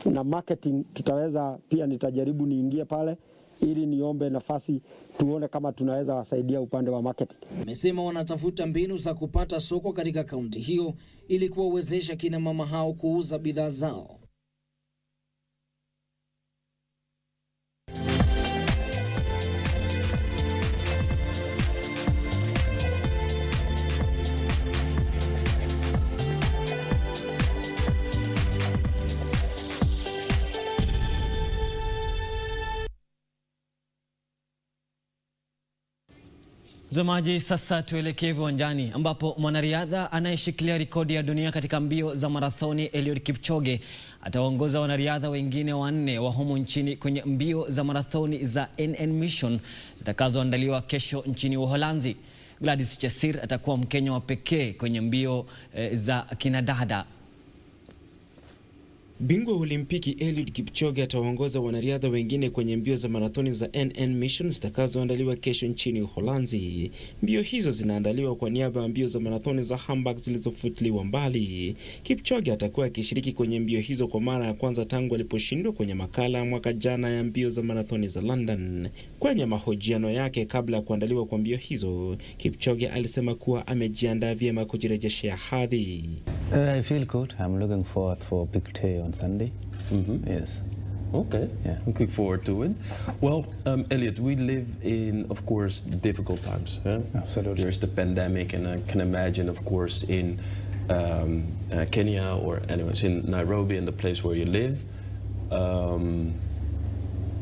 na marketing. Tutaweza pia, nitajaribu niingie pale ili niombe nafasi tuone kama tunaweza wasaidia upande wa marketing. Amesema wanatafuta mbinu za kupata soko katika kaunti hiyo ili kuwawezesha kina mama hao kuuza bidhaa zao. Mtazamaji, sasa tuelekee viwanjani ambapo mwanariadha anayeshikilia rekodi ya dunia katika mbio za marathoni Eliud Kipchoge atawaongoza wanariadha wengine 4 wa humu nchini kwenye mbio za marathoni za NN Mission zitakazoandaliwa kesho nchini Uholanzi. Gladys Chesir atakuwa Mkenya wa pekee kwenye mbio za kinadada. Bingwa wa Olimpiki Eliud Kipchoge atawaongoza wanariadha wengine kwenye mbio za marathoni za NN Mission zitakazoandaliwa kesho nchini Uholanzi. Mbio hizo zinaandaliwa kwa niaba ya mbio za marathoni za Hamburg zilizofutiliwa mbali. Kipchoge atakuwa akishiriki kwenye mbio hizo kwa mara ya kwanza tangu aliposhindwa kwenye makala mwaka jana ya mbio za marathoni za London. Kwenye mahojiano yake kabla ya kuandaliwa kwa mbio hizo, Kipchoge alisema kuwa amejiandaa vyema kujirejeshea hadhi. I feel good. I'm looking forward for a big day on Sunday. Yes. Okay. Yeah. Looking forward to it. Well, Eliud, we live in, of course, difficult times. Absolutely. There's the pandemic, and I can imagine, of course, in Kenya or anyways in Nairobi, in the place where you live,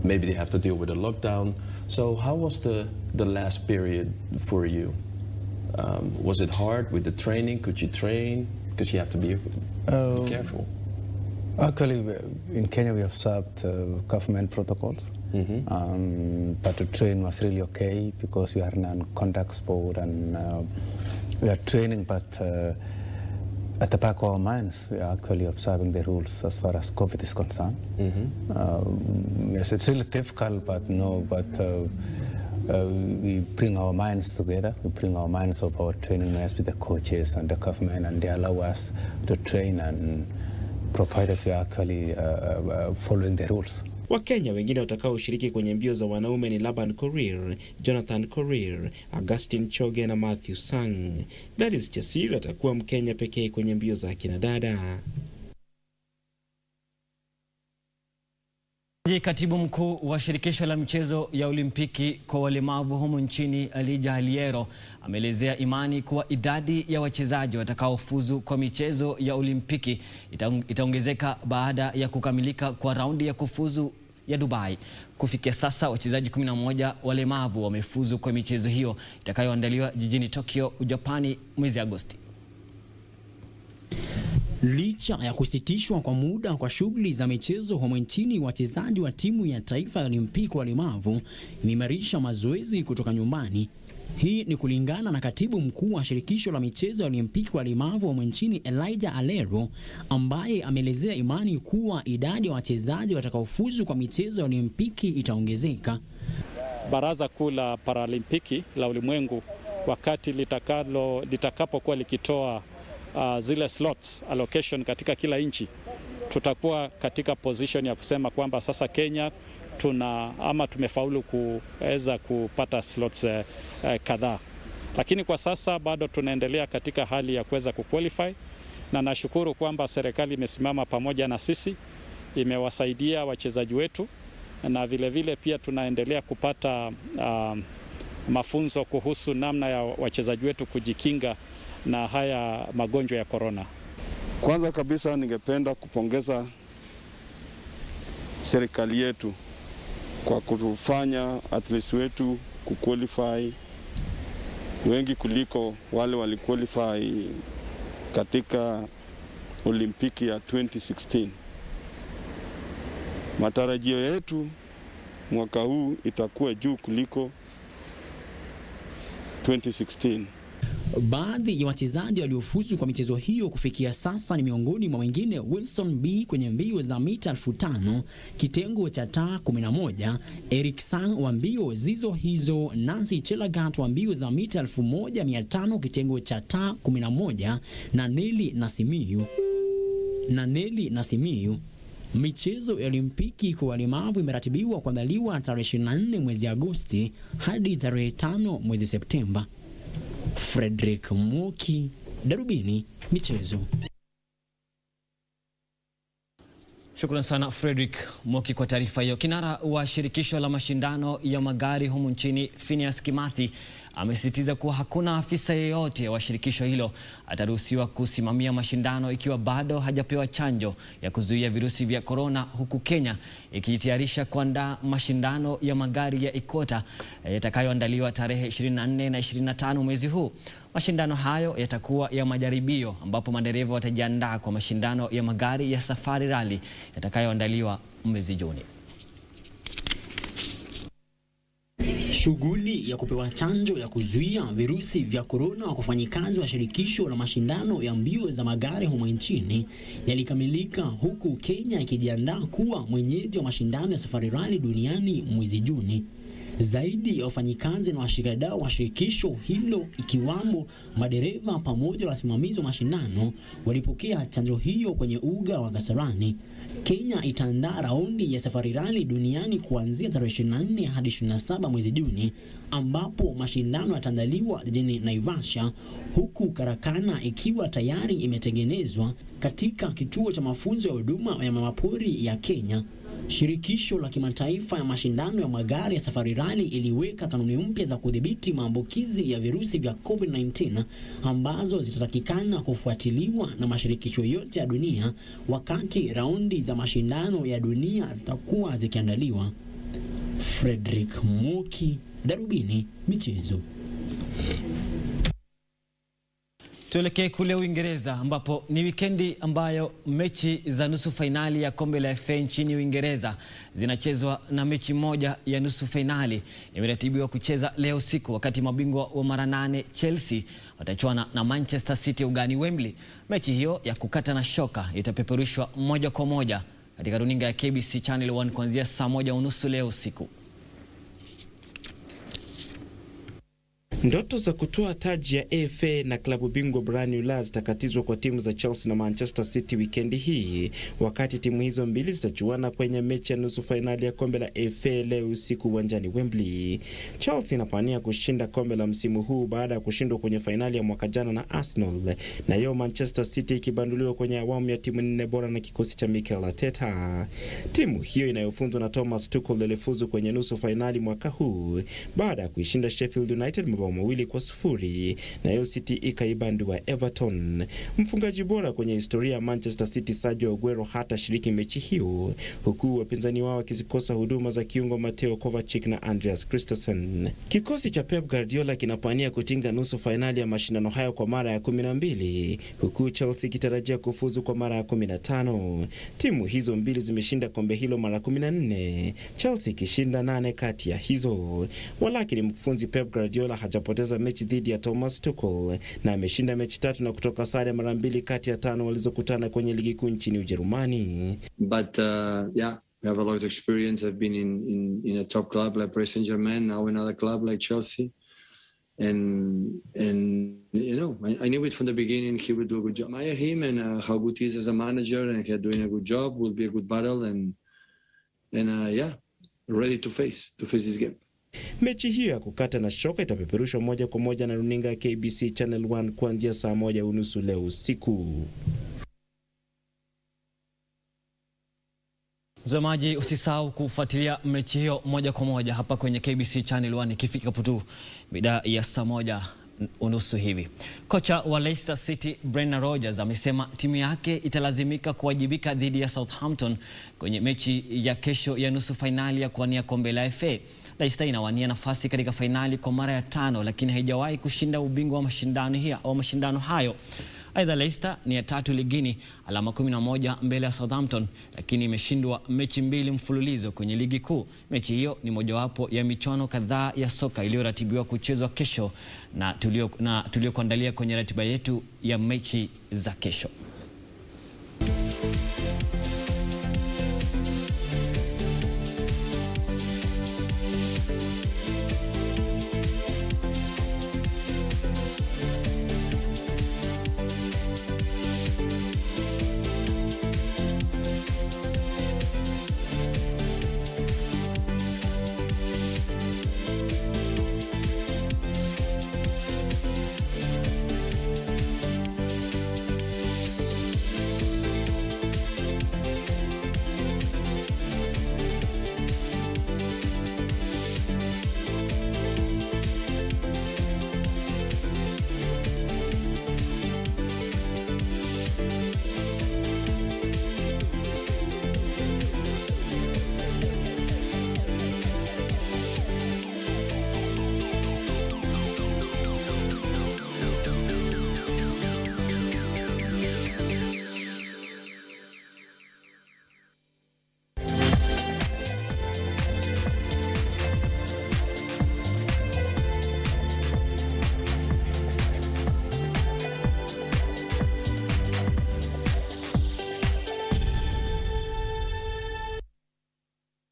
maybe they have to deal with a lockdown. So how was the last period for you? Was it hard with the training? Could you train? Because you have to be careful. Actually, in Kenya we observed government protocols, but the train was really okay because we are in a contact sport and we are training, but at the back of our minds, we are actually observing the rules as far as COVID is concerned. Yes, it's really difficult, but we bring our minds together. We bring our minds of our training mates with the coaches and the government, and they allow us to train, and provided we are actually following the rules. Wakenya wengine watakaoshiriki kwenye mbio za wanaume ni Laban Korir, Jonathan Korir, Augustine Choge na Matthew Sang. Gladys Chesir atakuwa Mkenya pekee kwenye mbio za kina dada. Katibu mkuu wa shirikisho la michezo ya Olimpiki kwa walemavu humu nchini Alija Aliero ameelezea imani kuwa idadi ya wachezaji watakaofuzu kwa michezo ya Olimpiki itaongezeka baada ya kukamilika kwa raundi ya kufuzu ya Dubai. Kufikia sasa wachezaji 11 walemavu wamefuzu kwa michezo hiyo itakayoandaliwa jijini Tokyo, Japani mwezi Agosti. Licha ya kusitishwa kwa muda kwa shughuli za michezo humu nchini, wachezaji wa timu ya taifa ya Olimpiki walemavu imeimarisha mazoezi kutoka nyumbani. Hii ni kulingana na katibu mkuu wa shirikisho la michezo ya Olimpiki walemavu humu nchini Elijah Alero, ambaye ameelezea imani kuwa idadi ya wachezaji watakaofuzu kwa michezo ya Olimpiki itaongezeka. Baraza Kuu la Paralimpiki la ulimwengu wakati litakapokuwa likitoa zile slots allocation katika kila nchi, tutakuwa katika position ya kusema kwamba sasa Kenya tumefaulu kuweza kupata slots kadhaa, lakini kwa sasa bado tunaendelea katika hali ya kuweza kuqualify, na nashukuru kwamba serikali imesimama pamoja na sisi, imewasaidia wachezaji wetu, na vile vile pia tunaendelea kupata mafunzo kuhusu namna ya wachezaji wetu kujikinga na haya magonjwa ya corona. Kwanza kabisa ningependa kupongeza serikali yetu kwa kutufanya athletes wetu kuqualify wengi kuliko wale waliqualify katika Olimpiki ya 2016. Matarajio yetu mwaka huu itakuwa juu kuliko 2016. Baadhi ya wachezaji waliofuzu kwa michezo hiyo kufikia sasa ni miongoni mwa wengine Wilson B kwenye mbio za mita 1500 kitengo cha taa 11, Eric Sang wa mbio zizo hizo, Nancy Chelagat wa mbio za mita 1500 kitengo cha taa 11 na Nelly Nasimiyu. Michezo ya Olimpiki kwa walemavu imeratibiwa kuandaliwa tarehe 24 mwezi Agosti hadi tarehe 5 mwezi Septemba. Frederick Moki, Darubini Michezo. Shukrani sana Frederick Moki kwa taarifa hiyo. Kinara wa shirikisho la mashindano ya magari humu nchini Phineas Kimathi amesisitiza kuwa hakuna afisa yeyote wa shirikisho hilo ataruhusiwa kusimamia mashindano ikiwa bado hajapewa chanjo ya kuzuia virusi vya corona, huku Kenya ikijitayarisha kuandaa mashindano ya magari ya Ikota yatakayoandaliwa tarehe 24 na 25 mwezi huu. Mashindano hayo yatakuwa ya majaribio ambapo madereva watajiandaa kwa mashindano ya magari ya Safari Rally yatakayoandaliwa mwezi Juni. Shughuli ya kupewa chanjo ya kuzuia virusi vya corona kwa wafanyikazi wa shirikisho la mashindano ya mbio za magari humu nchini yalikamilika, huku Kenya ikijiandaa kuwa mwenyeji wa mashindano ya Safari Rally duniani mwezi Juni. Zaidi ya wafanyikazi na washikadau wa shirikisho hilo ikiwamo madereva pamoja na wasimamizi wa mashindano walipokea chanjo hiyo kwenye uga wa Kasarani. Kenya itaandaa raundi ya Safari Rally duniani kuanzia tarehe 24 hadi 27 mwezi Juni, ambapo mashindano yataandaliwa jijini Naivasha, huku karakana ikiwa tayari imetengenezwa katika kituo cha mafunzo ya huduma ya wanyamapori ya Kenya. Shirikisho la kimataifa ya mashindano ya magari ya Safari Rally iliweka kanuni mpya za kudhibiti maambukizi ya virusi vya COVID-19 ambazo zitatakikana kufuatiliwa na mashirikisho yote ya dunia wakati raundi za mashindano ya dunia zitakuwa zikiandaliwa. Frederick Moki, Darubini Michezo. Tuelekee kule Uingereza ambapo ni wikendi ambayo mechi za nusu fainali ya kombe la FA nchini Uingereza zinachezwa, na mechi moja ya nusu fainali imeratibiwa kucheza leo usiku, wakati mabingwa wa mara 8 Chelsea watachuana na Manchester City ugani Wembley. Mechi hiyo ya kukata na shoka itapeperushwa moja kwa moja katika runinga ya KBC Channel 1 kuanzia saa 1:30 leo usiku. Ndoto za kutoa taji ya FA na klabu bingwa barani Ulaya zitakatizwa kwa timu za Chelsea na Manchester City wikendi hii, wakati timu hizo mbili zitachuana kwenye mechi ya nusu fainali ya kombe la FA leo usiku uwanjani Wembley. Chelsea inapania kushinda kombe la msimu huu baada ya kushindwa kwenye fainali ya mwaka jana na Arsenal, na hiyo Manchester City ikibanduliwa kwenye awamu ya timu 4 bora na kikosi cha Mikel Arteta. Timu hiyo inayofunzwa na Thomas Tuchel ilifuzu kwenye nusu fainali mwaka huu baada ya kuishinda Sheffield United 2-0, na hiyo City ikaibandua Everton. Mfungaji bora kwenye historia ya Manchester City Sergio Aguero hata shiriki mechi hiyo, huku wapinzani wao wakizikosa huduma za kiungo Mateo Kovacic na Andreas Christensen. Kikosi cha Pep Guardiola kinapania kutinga nusu fainali ya mashindano hayo kwa mara ya 12, huku Chelsea kitarajia kufuzu kwa mara ya 15. Timu hizo mbili zimeshinda kombe hilo mara 14, Chelsea ikishinda 8 kati ya hizo. Walakini mkufunzi Pep Guardiola hajapoteza mechi dhidi ya Thomas Tuchel na ameshinda mechi 3 na kutoka sare mara 2 kati ya 5 walizokutana kwenye ligi kuu nchini Ujerumani. But yeah, we have a lot of experience. I've been in a top club like Paris Saint-Germain, now another club like Chelsea, and you know, I knew it from the beginning he would do a good job. I admire him and how good he is as a manager, and he's doing a good job. Will be a good battle, and yeah, ready to face this game. Mechi hiyo ya kukata na shoka itapeperushwa moja kwa moja na runinga ya KBC Channel 1 kuanzia saa 1:30 leo usiku. Mtazamaji, usisahau kufuatilia mechi hiyo moja kwa moja hapa kwenye KBC Channel 1 ikifika putu mida ya saa 1:30 hivi. Kocha wa Leicester City Brendan Rodgers amesema timu yake italazimika kuwajibika dhidi ya Southampton kwenye mechi ya kesho ya nusu fainali ya kuwania kombe la FA. Leicester inawania nafasi katika fainali kwa mara ya 5, lakini haijawahi kushinda ubingwa wa mashindano hayo. Aidha, Leicester ni ya 3 ligini, alama 11 mbele ya Southampton, lakini imeshindwa mechi 2 mfululizo kwenye ligi kuu. Mechi hiyo ni mojawapo ya michuano kadhaa ya soka iliyoratibiwa kuchezwa kesho na tuliokuandalia kwenye ratiba yetu ya mechi za kesho.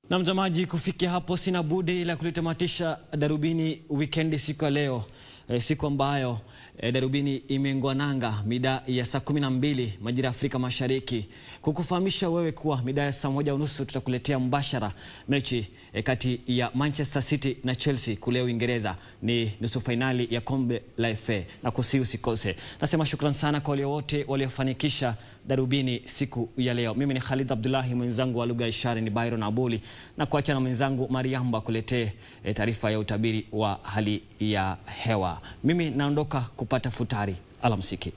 Na mtazamaji, kufikia hapo sina budi ila kulitamatisha Darubini Weekend siku ya leo, siku ambayo Darubini imeng'oa nanga mida ya saa 12 majira Afrika Mashariki, kukufahamisha wewe kuwa mida ya saa 1:30 tutakuletea mbashara mechi kati ya Manchester City na Chelsea kule Uingereza. Ni nusu finali ya kombe la FA na usikose. Nasema shukrani sana kwa wale wote waliofanikisha Darubini siku ya leo. Mimi ni Khalid Abdulahi, mwenzangu wa lugha ishara ni Byron Abuli, na kuacha na mwenzangu Mariamba kuletee taarifa ya utabiri wa hali ya hewa. Mimi naondoka kupata futari. Alamsiki.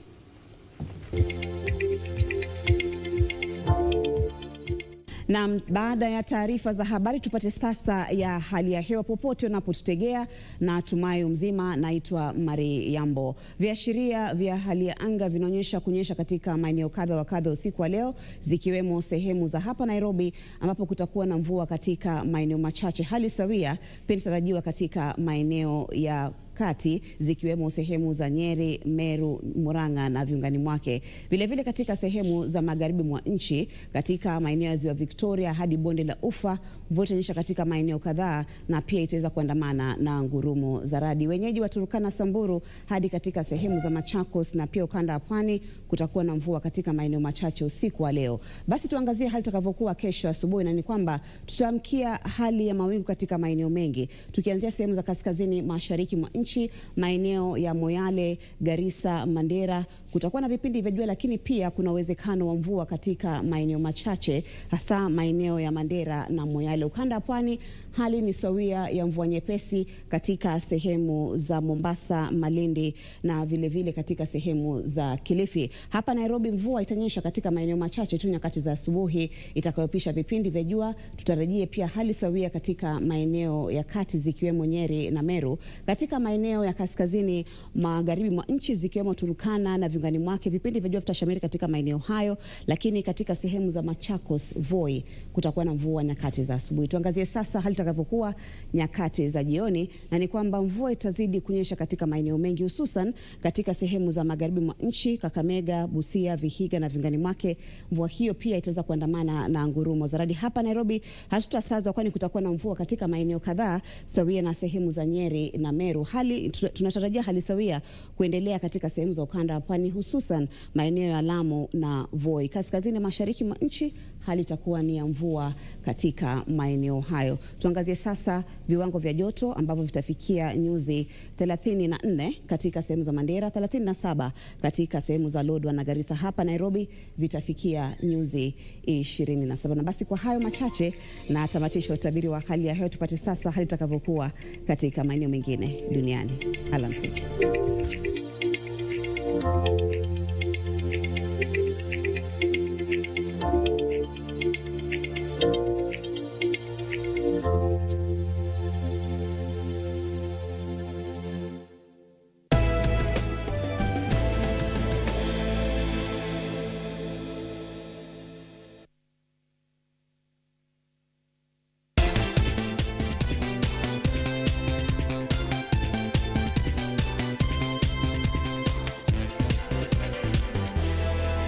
Na baada ya taarifa za habari tupate sasa ya hali ya hewa popote unapotutegea, na tumai mzima. Naitwa Mari Yambo. Viashiria vya hali ya anga vinaonyesha kunyesha katika maeneo kadha wa kadha usiku wa leo, zikiwemo sehemu za hapa Nairobi ambapo kutakuwa na mvua katika maeneo machache. Hali sawia pia inatarajiwa katika maeneo ya kati zikiwemo sehemu za Nyeri, Meru, Murang'a na viungani mwake. Vile katika sehemu za magharibi mwa nchi katika maeneo ya Ziwa Victoria hadi bonde la Ufa, mvua itanyesha katika maeneo kadhaa na pia itaweza kuandamana na ngurumo za radi. Wenyeji wa Turkana, Samburu hadi katika sehemu za Machakos na pia ukanda wa Pwani kutakuwa na mvua katika maeneo machache usiku wa leo. Basi tuangazie hali itakavyokuwa kesho asubuhi, na ni kwamba tutaamkia hali ya mawingu katika maeneo mengi, tukianzia sehemu za kaskazini mashariki mwa nchi, maeneo ya Moyale, Garissa, Mandera kutakuwa na vipindi vya jua, lakini pia kuna uwezekano wa mvua katika maeneo machache, hasa maeneo ya Mandera na Moyale. Ukanda wa Pwani hali ni sawia ya mvua nyepesi katika sehemu za Mombasa, Malindi na vile katika sehemu za Kilifi. Hapa Nairobi mvua itanyesha katika maeneo machache tu nyakati za asubuhi itakayopisha vipindi vya jua. Tutarajie pia hali sawia katika maeneo ya kati zikiwemo Nyeri na Meru. Katika maeneo ya kaskazini magharibi mwa nchi zikiwemo Turkana na viungani mwake, vipindi vya jua vitashamiri katika maeneo hayo, lakini katika sehemu za Machakos, Voi kutakuwa na mvua nyakati za asubuhi. Tuangazie sasa hali itakavyokuwa nyakati za jioni, na ni kwamba mvua itazidi kunyesha katika maeneo mengi, hususan katika sehemu za magharibi mwa nchi, Kakamega, Busia, Vihiga na viungani mwake. Mvua hiyo pia itaweza kuandamana na ngurumo za radi. Hapa Nairobi hatutasazwa, kwani kutakuwa na mvua katika maeneo kadhaa sawia na sehemu za Nyeri na Meru. Tunatarajia hali sawia kuendelea katika sehemu za ukanda wa Pwani, hususan maeneo ya Lamu na Voi. Kaskazini mashariki mwa nchi hali itakuwa ni ya mvua katika maeneo hayo. Tuangazie sasa viwango vya joto ambavyo vitafikia nyuzi 34 katika sehemu za Mandera, 37 katika sehemu za Lodwar na Garissa. Hapa Nairobi vitafikia nyuzi 27. Na basi kwa hayo machache na tamatisha utabiri wa hali ya hewa, tupate sasa hali itakavyokuwa katika maeneo mengine duniani. Alamsiki.